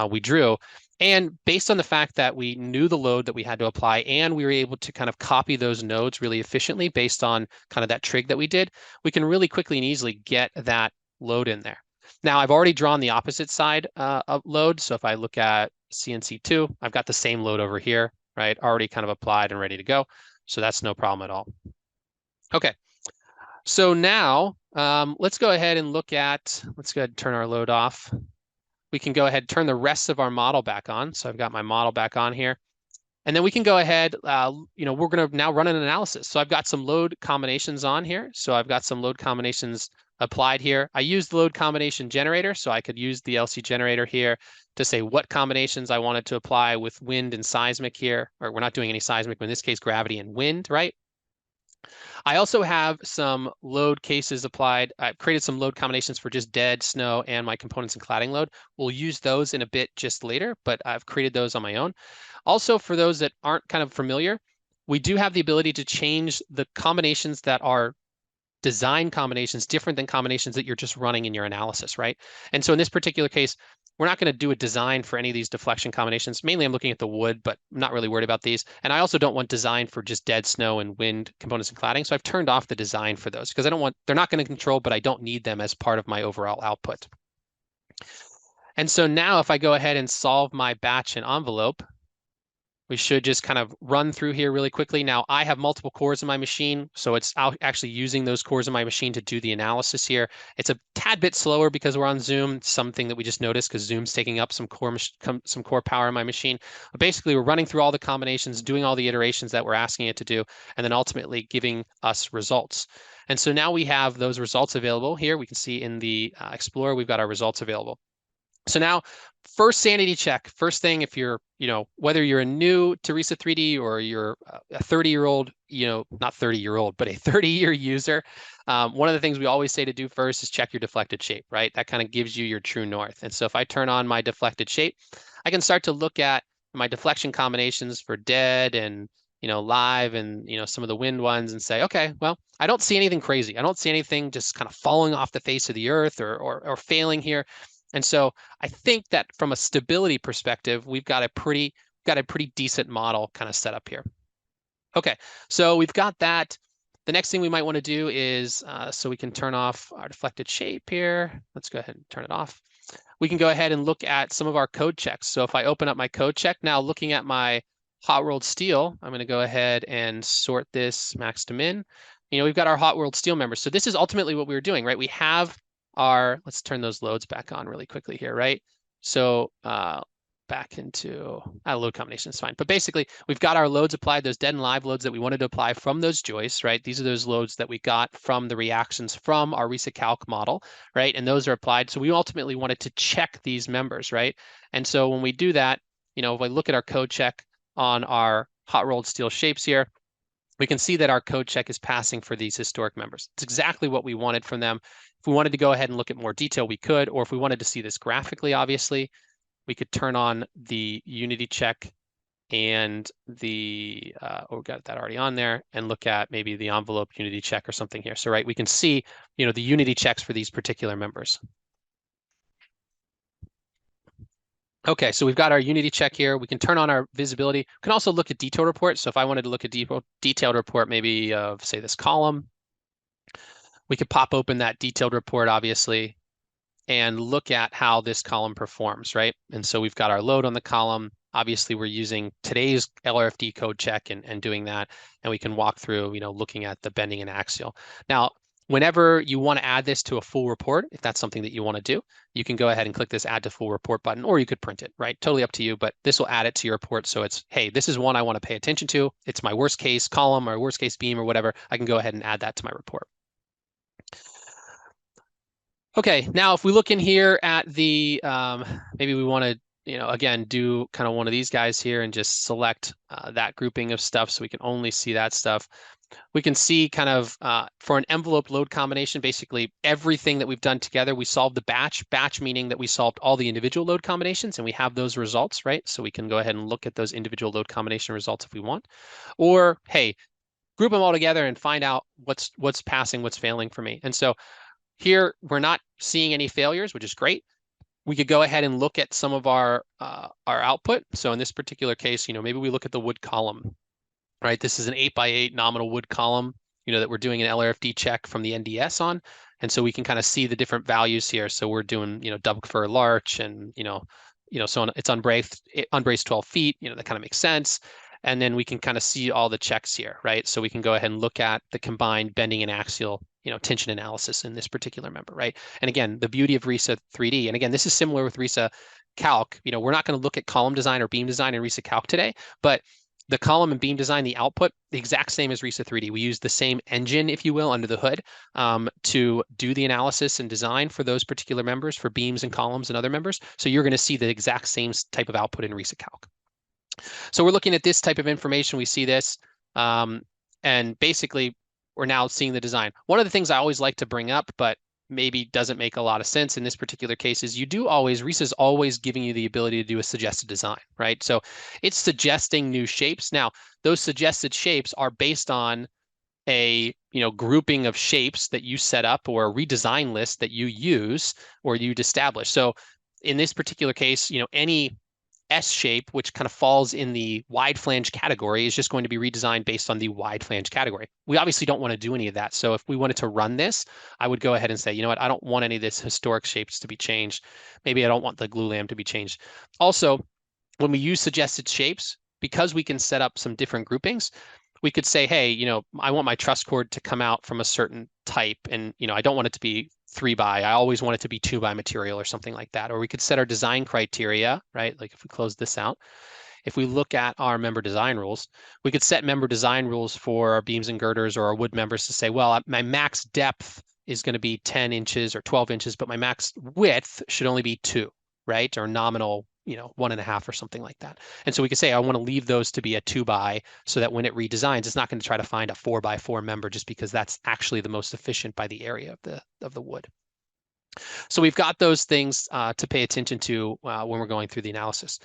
A: we drew. And based on the fact that we knew the load that we had to apply and we were able to kind of copy those nodes really efficiently based on kind of that trig that we did, we can really quickly and easily get that load in there. Now, I've already drawn the opposite side of load. So if I look at CNC2, I've got the same load over here, right? Already kind of applied and ready to go. So that's no problem at all. Okay. So now let's go ahead and let's go ahead and turn our load off. We can go ahead and turn the rest of our model back on. So I've got my model back on here. And then we can go ahead, we're going to now run an analysis. So I've got some load combinations on here. So I've got some load combinations applied here. I used the load combination generator, so I could use the LC generator here to say what combinations I wanted to apply with wind and seismic here, or we're not doing any seismic, but in this case, gravity and wind, right? I also have some load cases applied. I've created some load combinations for just dead, snow, and my components and cladding load. We'll use those in a bit just later, but I've created those on my own. Also, for those that aren't kind of familiar, we do have the ability to change the combinations that are design combinations different than combinations that you're just running in your analysis, right? And so in this particular case, we're not going to do a design for any of these deflection combinations. Mainly I'm looking at the wood, but I'm not really worried about these. And I also don't want design for just dead snow and wind components and cladding. So I've turned off the design for those because they're not going to control, but I don't need them as part of my overall output. And so now if I go ahead and solve my batch and envelope, we should just kind of run through here really quickly. Now, I have multiple cores in my machine, so it's actually using those cores in my machine to do the analysis here. It's a tad bit slower because we're on Zoom, something that we just noticed because Zoom's taking up some core power in my machine. But basically, we're running through all the combinations, doing all the iterations that we're asking it to do, and then ultimately giving us results. And so now we have those results available here. We can see in the Explorer, we've got our results available. So now, first sanity check. First thing, if you're, whether you're new to RISA-3D or you're a 30-year-old, not 30-year-old, but a 30-year user, one of the things we always say to do first is check your deflected shape, right? That kind of gives you your true north. And so if I turn on my deflected shape, I can start to look at my deflection combinations for dead and, live and, some of the wind ones and say, okay, well, I don't see anything crazy. I don't see anything just kind of falling off the face of the earth or failing here. And so I think that from a stability perspective, we've got a pretty decent model kind of set up here. Okay, so we've got that. The next thing we might want to do is, so we can turn off our deflected shape here. Let's go ahead and turn it off. We can go ahead and look at some of our code checks. So if I open up my code check, now looking at my hot rolled steel, I'm going to go ahead and sort this max to min. We've got our hot rolled steel members. So this is ultimately what we were doing, right? We have let's turn those loads back on really quickly here, right? So back into load combination is fine. But basically, we've got our loads applied, those dead and live loads that we wanted to apply from those joists, right? These are those loads that we got from the reactions from our RISACalc model, right? And those are applied. So we ultimately wanted to check these members, right? And so when we do that, if I look at our code check on our hot rolled steel shapes here, we can see that our code check is passing for these historic members. It's exactly what we wanted from them. If we wanted to go ahead and look at more detail, we could, or if we wanted to see this graphically, obviously, we could turn on the unity check and the, we got that already on there, and look at maybe the envelope unity check or something here. So, right, we can see, the unity checks for these particular members. Okay, so we've got our unity check here. We can turn on our visibility. We can also look at detailed report. So if I wanted to look at detailed report, maybe of say this column, we could pop open that detailed report, obviously, and look at how this column performs, right? And so we've got our load on the column. Obviously, we're using today's LRFD code check and doing that. And we can walk through, looking at the bending and axial. Now, whenever you want to add this to a full report, if that's something that you want to do, you can go ahead and click this add to full report button, or you could print it, right? Totally up to you, but this will add it to your report. So it's, hey, this is one I want to pay attention to. It's my worst case column or worst case beam or whatever. I can go ahead and add that to my report. Okay, now if we look in here at the, maybe we want to again, do kind of one of these guys here and just select that grouping of stuff so we can only see that stuff. We can see kind of for an envelope load combination, basically everything that we've done together, we solved the batch meaning that we solved all the individual load combinations and we have those results, right? So we can go ahead and look at those individual load combination results if we want. Or, hey, group them all together and find out what's passing, what's failing for me. And so here we're not seeing any failures, which is great. We could go ahead and look at some of our output. So in this particular case, maybe we look at the wood column, right? This is an 8x8 nominal wood column, that we're doing an LRFD check from the NDS on. And so we can kind of see the different values here. So we're doing, Doug fir larch and, so on. It's unbraced 12 feet, that kind of makes sense. And then we can kind of see all the checks here, right? So we can go ahead and look at the combined bending and axial, tension analysis in this particular member, right? And again, the beauty of RISA-3D, and again, this is similar with RISA-Calc. We're not going to look at column design or beam design in RISA-Calc today, but the column and beam design, the output, the exact same as RISA-3D. We use the same engine, if you will, under the hood to do the analysis and design for those particular members, for beams and columns and other members. So you're going to see the exact same type of output in RISA-Calc. So we're looking at this type of information. We see this, and basically we're now seeing the design. One of the things I always like to bring up, but maybe doesn't make a lot of sense in this particular case, is RISA is always giving you the ability to do a suggested design, right? So it's suggesting new shapes. Now, those suggested shapes are based on a grouping of shapes that you set up or a redesign list that you use or you'd establish. So in this particular case, any S shape, which kind of falls in the wide flange category, is just going to be redesigned based on the wide flange category. We obviously don't want to do any of that. So if we wanted to run this, I would go ahead and say, you know what, I don't want any of this historic shapes to be changed. Maybe I don't want the glue lamb to be changed. Also, when we use suggested shapes, because we can set up some different groupings, we could say, hey, I want my truss cord to come out from a certain type, and I don't want it to be 3x. I always want it to be 2x material or something like that. Or we could set our design criteria, right? Like if we close this out, if we look at our member design rules, we could set member design rules for our beams and girders or our wood members to say, well, my max depth is going to be 10 inches or 12 inches, but my max width should only be 2, right? Or nominal 1.5 or something like that. And so we could say, I want to leave those to be a 2x so that when it redesigns, it's not going to try to find a 4x4 member just because that's actually the most efficient by the area of the wood. So we've got those things to pay attention to when we're going through the analysis.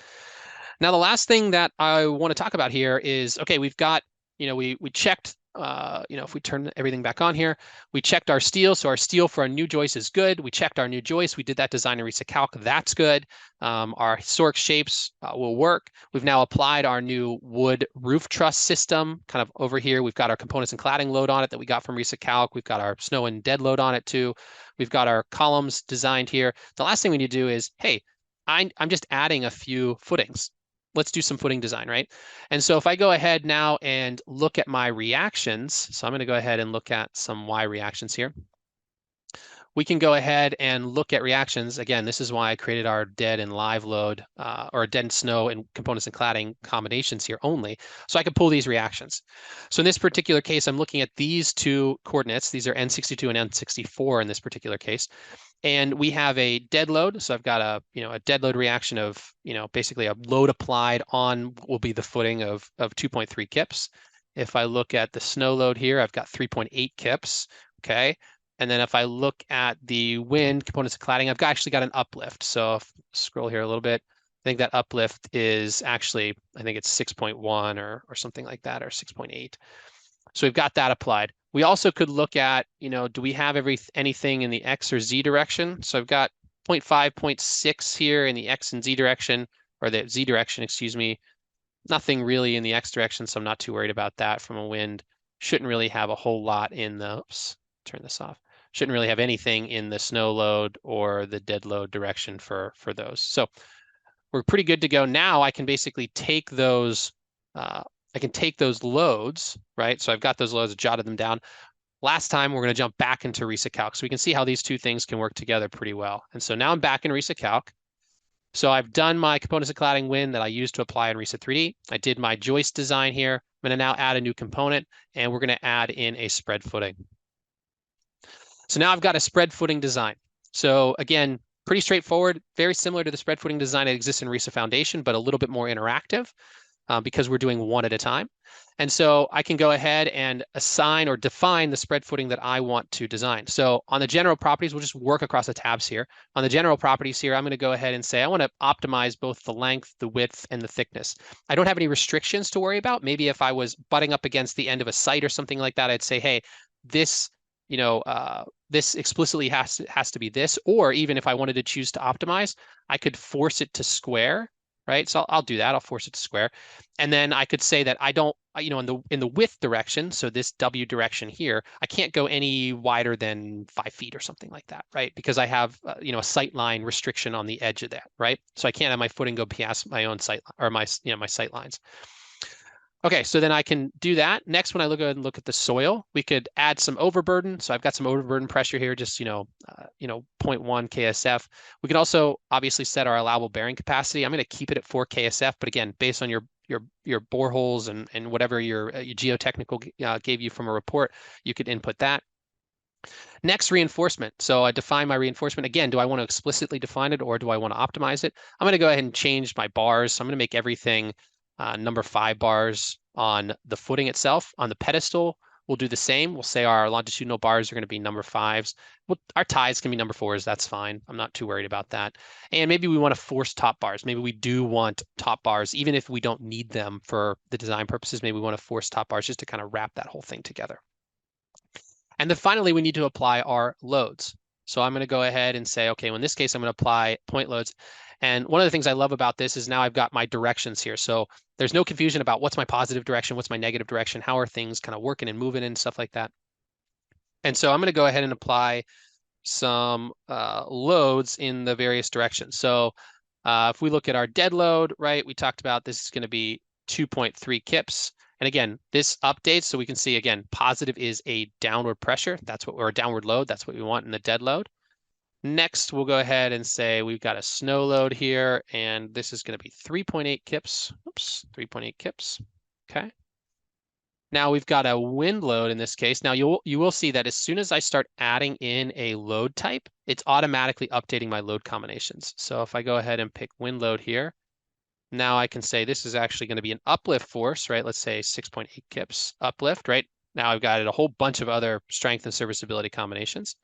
A: Now, the last thing that I want to talk about here is, okay, we've got, we checked, if we turn everything back on here, we checked our steel. So our steel for our new joist is good. We checked our new joist. We did that design in RISA-Calc. That's good. Our historic shapes will work. We've now applied our new wood roof truss system kind of over here. We've got our components and cladding load on it that we got from RISA-Calc. We've got our snow and dead load on it too. We've got our columns designed here. The last thing we need to do is, hey, I'm just adding a few footings. Let's do some footing design, right? And so if I go ahead now and look at my reactions, so I'm going to go ahead and look at some Y reactions here. We can go ahead and look at reactions. Again, this is why I created our dead and live load or dead and snow and components and cladding combinations here only, so I can pull these reactions. So in this particular case, I'm looking at these two coordinates. These are N62 and N64 in this particular case. And we have a dead load. So I've got a dead load reaction of, basically a load applied on will be the footing of 2.3 kips. If I look at the snow load here, I've got 3.8 kips. Okay. And then if I look at the wind components of cladding, actually got an uplift. So if I scroll here a little bit, I think that uplift is actually, I think it's 6.1 or something like that, or 6.8. So we've got that applied. We also could look at, do we have anything in the X or Z direction? So I've got 0.5, 0.6 here in the X and Z direction, or the Z direction, excuse me. Nothing really in the X direction, so I'm not too worried about that from a wind. Shouldn't really have a whole lot in the, oops, turn this off. Shouldn't really have anything in the snow load or the dead load direction for those. So we're pretty good to go. Now I can basically take those, loads, right? So I've got those loads, jotted them down. Last time, we're going to jump back into RISA-Calc. So we can see how these two things can work together pretty well. And so now I'm back in RISA-Calc. So I've done my components of cladding wind that I used to apply in RISA-3D. I did my joist design here. I'm going to now add a new component, and we're going to add in a spread footing. So now I've got a spread footing design. So again, Pretty straightforward, very similar to the spread footing design that exists in RISA Foundation, but a little bit more interactive because we're doing one at a time. And so I can go ahead and assign or define the spread footing that I want to design. So on the general properties, we'll just work across the tabs here. On the general properties here, I'm going to go ahead and say I want to optimize both the length, the width, and the thickness. I don't have any restrictions to worry about. Maybe if I was butting up against the end of a site or something like that, I'd say, hey, this, this explicitly has to be this. Or even if I wanted to choose to optimize, I could force it to square. Right, so I'll do that. I'll force it to square, and then I could say that I don't, in the width direction, so this W direction here, I can't go any wider than 5 feet or something like that, right? Because I have, a sight line restriction on the edge of that, right? So I can't have my footing go past my own sight or my sight lines. Okay, so then I can do that. Next, when I look at the soil, we could add some overburden. So I've got some overburden pressure here, just 0.1 KSF. We could also obviously set our allowable bearing capacity. I'm going to keep it at 4 KSF, but again, based on your boreholes and whatever your geotechnical gave you from a report, you could input that. Next, reinforcement. So I define my reinforcement. Again, do I want to explicitly define it or do I want to optimize it? I'm going to go ahead and change my bars. So I'm going to make everything number 5 bars on the footing itself. On the pedestal, we'll do the same. We'll say our longitudinal bars are going to be number 5s. Our ties can be number 4s. That's fine. I'm not too worried about that. And maybe we want to force top bars. Maybe we do want top bars, even if we don't need them for the design purposes. Maybe we want to force top bars just to kind of wrap that whole thing together. And then finally, we need to apply our loads. So I'm going to go ahead and say, okay, well, in this case, I'm going to apply point loads. And one of the things I love about this is now I've got my directions here. So there's no confusion about what's my positive direction, what's my negative direction, how are things kind of working and moving and stuff like that. And so I'm going to go ahead and apply some loads in the various directions. So if we look at our dead load, right, we talked about this is going to be 2.3 kips. And again, this updates so we can see, again, positive is a downward pressure. Or a downward load. That's what we want in the dead load. Next, we'll go ahead and say we've got a snow load here, and this is going to be 3.8 kips. Oops, 3.8 kips. Okay. Now we've got a wind load in this case. Now you will see that as soon as I start adding in a load type, it's automatically updating my load combinations. So if I go ahead and pick wind load here, now I can say this is actually going to be an uplift force, right? Let's say 6.8 kips uplift, right? Now I've got a whole bunch of other strength and serviceability combinations.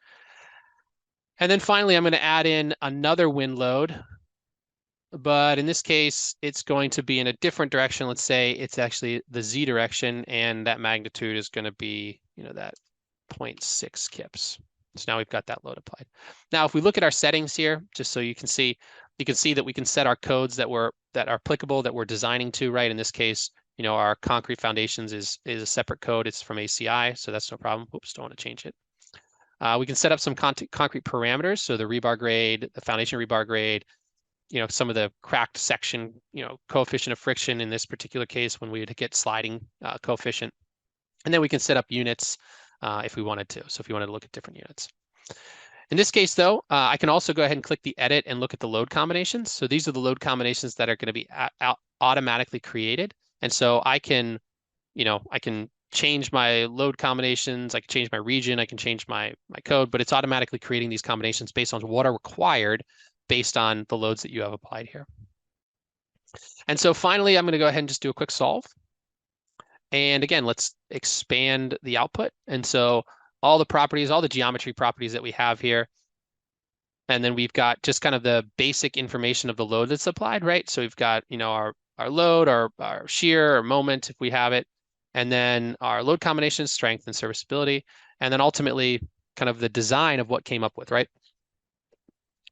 A: And then finally, I'm going to add in another wind load, but in this case, it's going to be in a different direction. Let's say it's actually the Z direction, and that magnitude is going to be, that 0.6 kips. So now we've got that load applied. Now, if we look at our settings here, just so you can see that we can set our codes that are applicable, that we're designing to, right? In this case, our concrete foundations is a separate code. It's from ACI, so that's no problem. Oops, don't want to change it. We can set up some concrete parameters. So the rebar grade, the foundation rebar grade, some of the cracked section, coefficient of friction in this particular case when we would get sliding coefficient. And then we can set up units if we wanted to. So if you wanted to look at different units. In this case, though, I can also go ahead and click the edit and look at the load combinations. So these are the load combinations that are going to be automatically created. And so I can change my load combinations, I can change my region, I can change my code, but it's automatically creating these combinations based on what are required based on the loads that you have applied here. And so finally, I'm going to go ahead and just do a quick solve. And again, let's expand the output. And so all the properties, all the geometry properties that we have here, and then we've got just kind of the basic information of the load that's applied, right? So we've got, our load, our shear, our moment, if we have it, and then our load combinations, strength and serviceability, and then ultimately kind of the design of what came up with, right?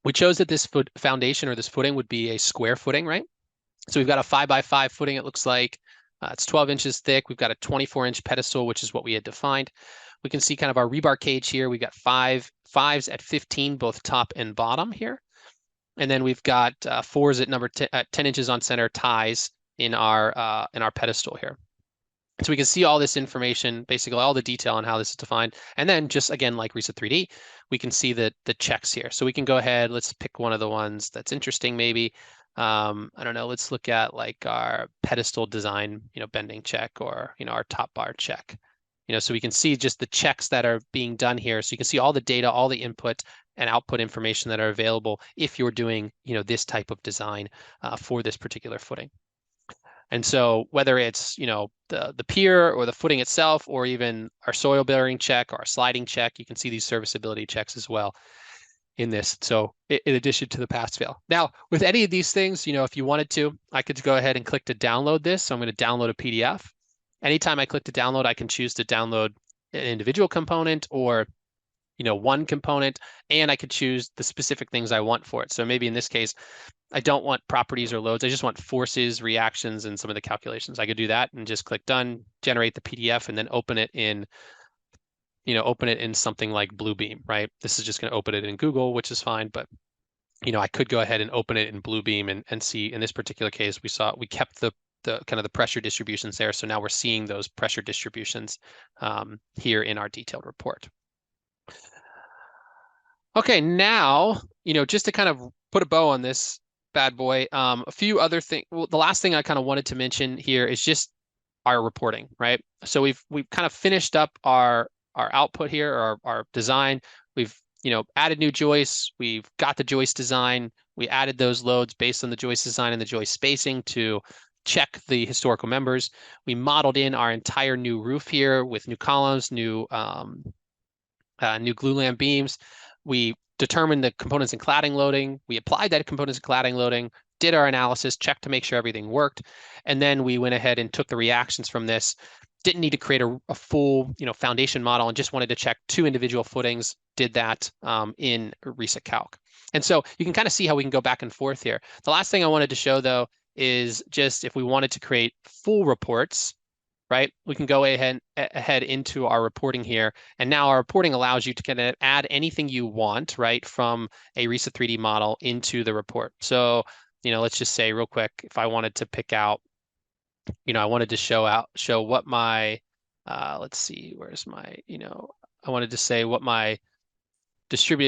A: We chose that this foundation or this footing would be a square footing, right? So we've got a 5x5 footing, it looks like. It's 12 inches thick. We've got a 24-inch pedestal, which is what we had defined. We can see kind of our rebar cage here. We've got 5s at 15, both top and bottom here. And then we've got 4s at 10 inches on center ties in our pedestal here. So we can see all this information, basically all the detail on how this is defined. And then just again, like RISA-3D, we can see the checks here. So we can go ahead, let's pick one of the ones that's interesting maybe. I don't know, let's look at like our pedestal design, bending check or, our top bar check. so we can see just the checks that are being done here. So you can see all the data, all the input and output information that are available if you're doing, this type of design for this particular footing. And so whether it's, the pier or the footing itself, or even our soil bearing check or our sliding check, you can see these serviceability checks as well in this. So in addition to the pass fail. Now, with any of these things, if you wanted to, I could go ahead and click to download this. So I'm going to download a PDF. Anytime I click to download, I can choose to download an individual component or one component, and I could choose the specific things I want for it. So maybe in this case, I don't want properties or loads. I just want forces, reactions, and some of the calculations. I could do that and just click done, generate the PDF, and then open it in something like Bluebeam, right? This is just going to open it in Google, which is fine, but I could go ahead and open it in Bluebeam and see. In this particular case, we kept the kind of the pressure distributions there. So now we're seeing those pressure distributions here in our detailed report. Okay, now, just to kind of put a bow on this bad boy, a few other things. Well, the last thing I kind of wanted to mention here is just our reporting, right? So we've kind of finished up our output here, our design. We've added new joists. We've got the joist design. We added those loads based on the joist design and the joist spacing to check the historical members. We modeled in our entire new roof here with new columns, new glulam beams. We determined the components and cladding loading. We applied that components and cladding loading, did our analysis, checked to make sure everything worked. And then we went ahead and took the reactions from this. Didn't need to create a full, foundation model, and just wanted to check 2 individual footings. Did that in RISACalc. And so you can kind of see how we can go back and forth here. The last thing I wanted to show, though, is just if we wanted to create full reports, right? We can go ahead into our reporting here. And now our reporting allows you to kind of add anything you want, right, from a RISA-3D model into the report. So, let's just say real quick, if I wanted to pick out, I wanted to show what my, let's see, where's my, I wanted to say what my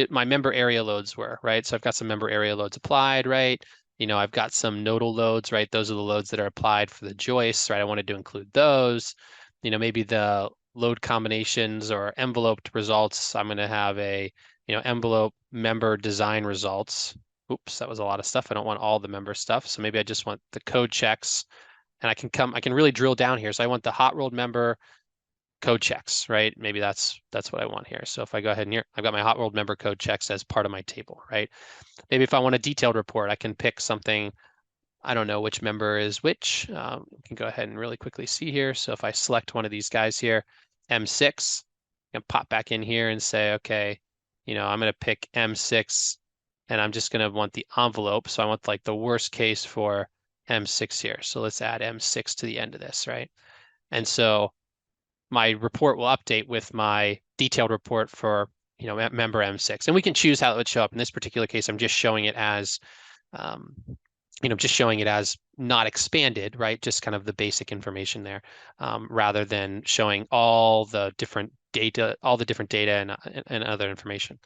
A: member area loads were, right? So I've got some member area loads applied, right? I've got some nodal loads, right? Those are the loads that are applied for the joists, right? I wanted to include those. Maybe the load combinations or enveloped results. I'm going to have a, envelope member design results. Oops, that was a lot of stuff. I don't want all the member stuff. So maybe I just want the code checks, and I can really drill down here. So I want the hot rolled member code checks, right? Maybe that's what I want here. So if I go ahead and here, I've got my hot rolled member code checks as part of my table, right? Maybe if I want a detailed report, I can pick something. I don't know which member is which. We can go ahead and really quickly see here. So if I select one of these guys here, M6, I can pop back in here and say, okay, I'm going to pick M6, and I'm just going to want the envelope. So I want like the worst case for M6 here. So let's add M6 to the end of this, right? And so my report will update with my detailed report for member M6, and we can choose how it would show up. In this particular case, I'm just showing it as not expanded, right? Just kind of the basic information there, rather than showing all the different data and other information.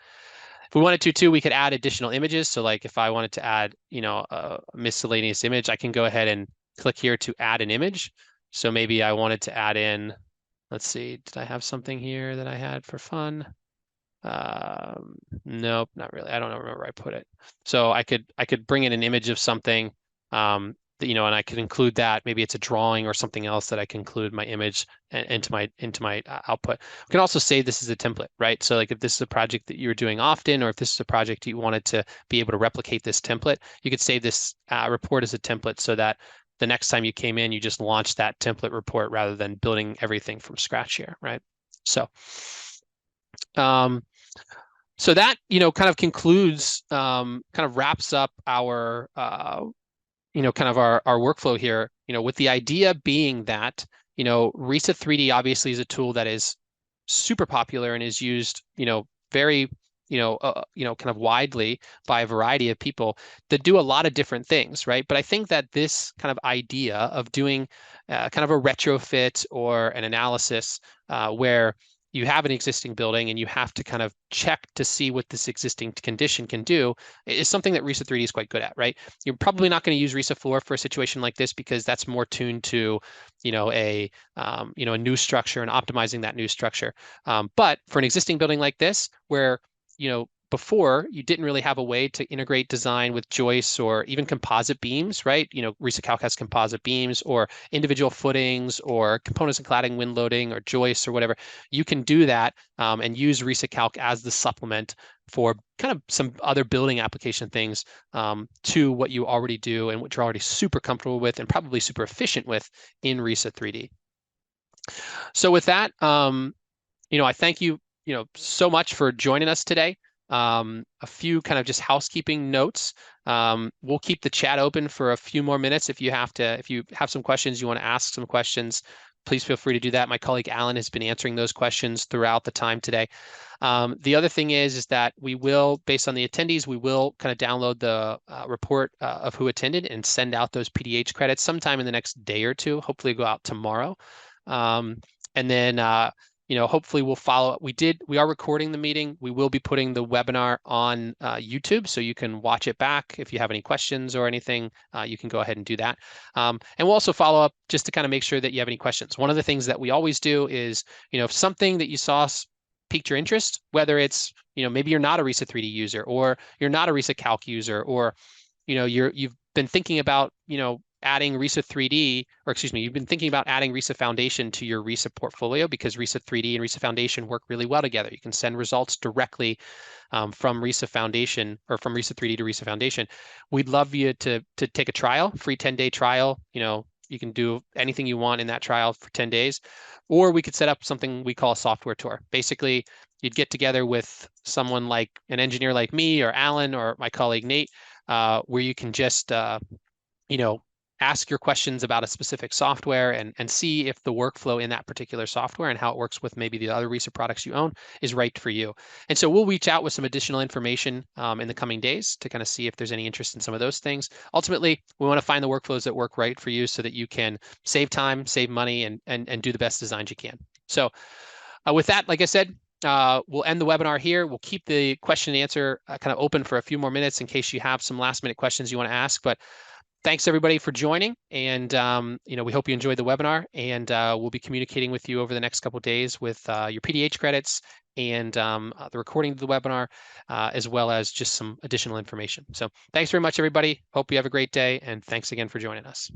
A: If we wanted to too, we could add additional images. So like if I wanted to add a miscellaneous image, I can go ahead and click here to add an image. So maybe I wanted to add in, let's see, did I have something here that I had for fun? Nope, not really. I don't remember where I put it. So I could bring in an image of something, and I could include that. Maybe it's a drawing or something else that I can include my image into my output. We can also save this as a template, right? So like if this is a project that you're doing often, or if this is a project you wanted to be able to replicate this template, you could save this report as a template so that the next time you came in, you just launched that template report rather than building everything from scratch here, right? So, so that, kind of concludes, kind of wraps up our, kind of our workflow here, with the idea being that, RISA-3D obviously is a tool that is super popular and is used, very, kind of widely by a variety of people that do a lot of different things, right? But I think that this kind of idea of doing kind of a retrofit or an analysis where you have an existing building and you have to kind of check to see what this existing condition can do is something that RISA-3D is quite good at, right? You're probably not going to use RISA-4 for a situation like this because that's more tuned to, a new structure and optimizing that new structure. But for an existing building like this, where, before you didn't really have a way to integrate design with joists or even composite beams, right? RISACalc has composite beams or individual footings or components and cladding, wind loading or joists or whatever. You can do that and use RISACalc as the supplement for kind of some other building application things to what you already do and what you're already super comfortable with and probably super efficient with in RISA-3D. So with that, I thank you, so much for joining us today. A few kind of just housekeeping notes. We'll keep the chat open for a few more minutes. If you have some questions, you want to ask some questions, please feel free to do that. My colleague Alan has been answering those questions throughout the time today. The other thing is that we will, based on the attendees, we will kind of download the report of who attended and send out those PDH credits sometime in the next day or two, hopefully go out tomorrow. And then hopefully we'll follow up. We are recording the meeting. We will be putting the webinar on YouTube, so you can watch it back. If you have any questions or anything, you can go ahead and do that. And we'll also follow up just to kind of make sure that you have any questions. One of the things that we always do is, if something that you saw piqued your interest, whether it's, maybe you're not a RISA-3D user or you're not a RISACalc user, or, you've been thinking about, adding RISA-3D, or excuse me, you've been thinking about adding RISA Foundation to your RISA portfolio because RISA-3D and RISA Foundation work really well together. You can send results directly from RISA Foundation or from RISA-3D to RISA Foundation. We'd love you to take a trial, free 10-day trial. You can do anything you want in that trial for 10 days, or we could set up something we call a software tour. Basically, you'd get together with someone like an engineer like me or Alan or my colleague Nate, where you can just, ask your questions about a specific software and see if the workflow in that particular software and how it works with maybe the other RISA products you own is right for you. And so we'll reach out with some additional information in the coming days to kind of see if there's any interest in some of those things. Ultimately, we want to find the workflows that work right for you so that you can save time, save money, and do the best designs you can. So with that, like I said, we'll end the webinar here. We'll keep the question and answer kind of open for a few more minutes in case you have some last minute questions you want to ask. But thanks everybody for joining, and we hope you enjoyed the webinar, and we'll be communicating with you over the next couple of days with your PDH credits and the recording of the webinar, as well as just some additional information. So thanks very much, everybody. Hope you have a great day, and thanks again for joining us.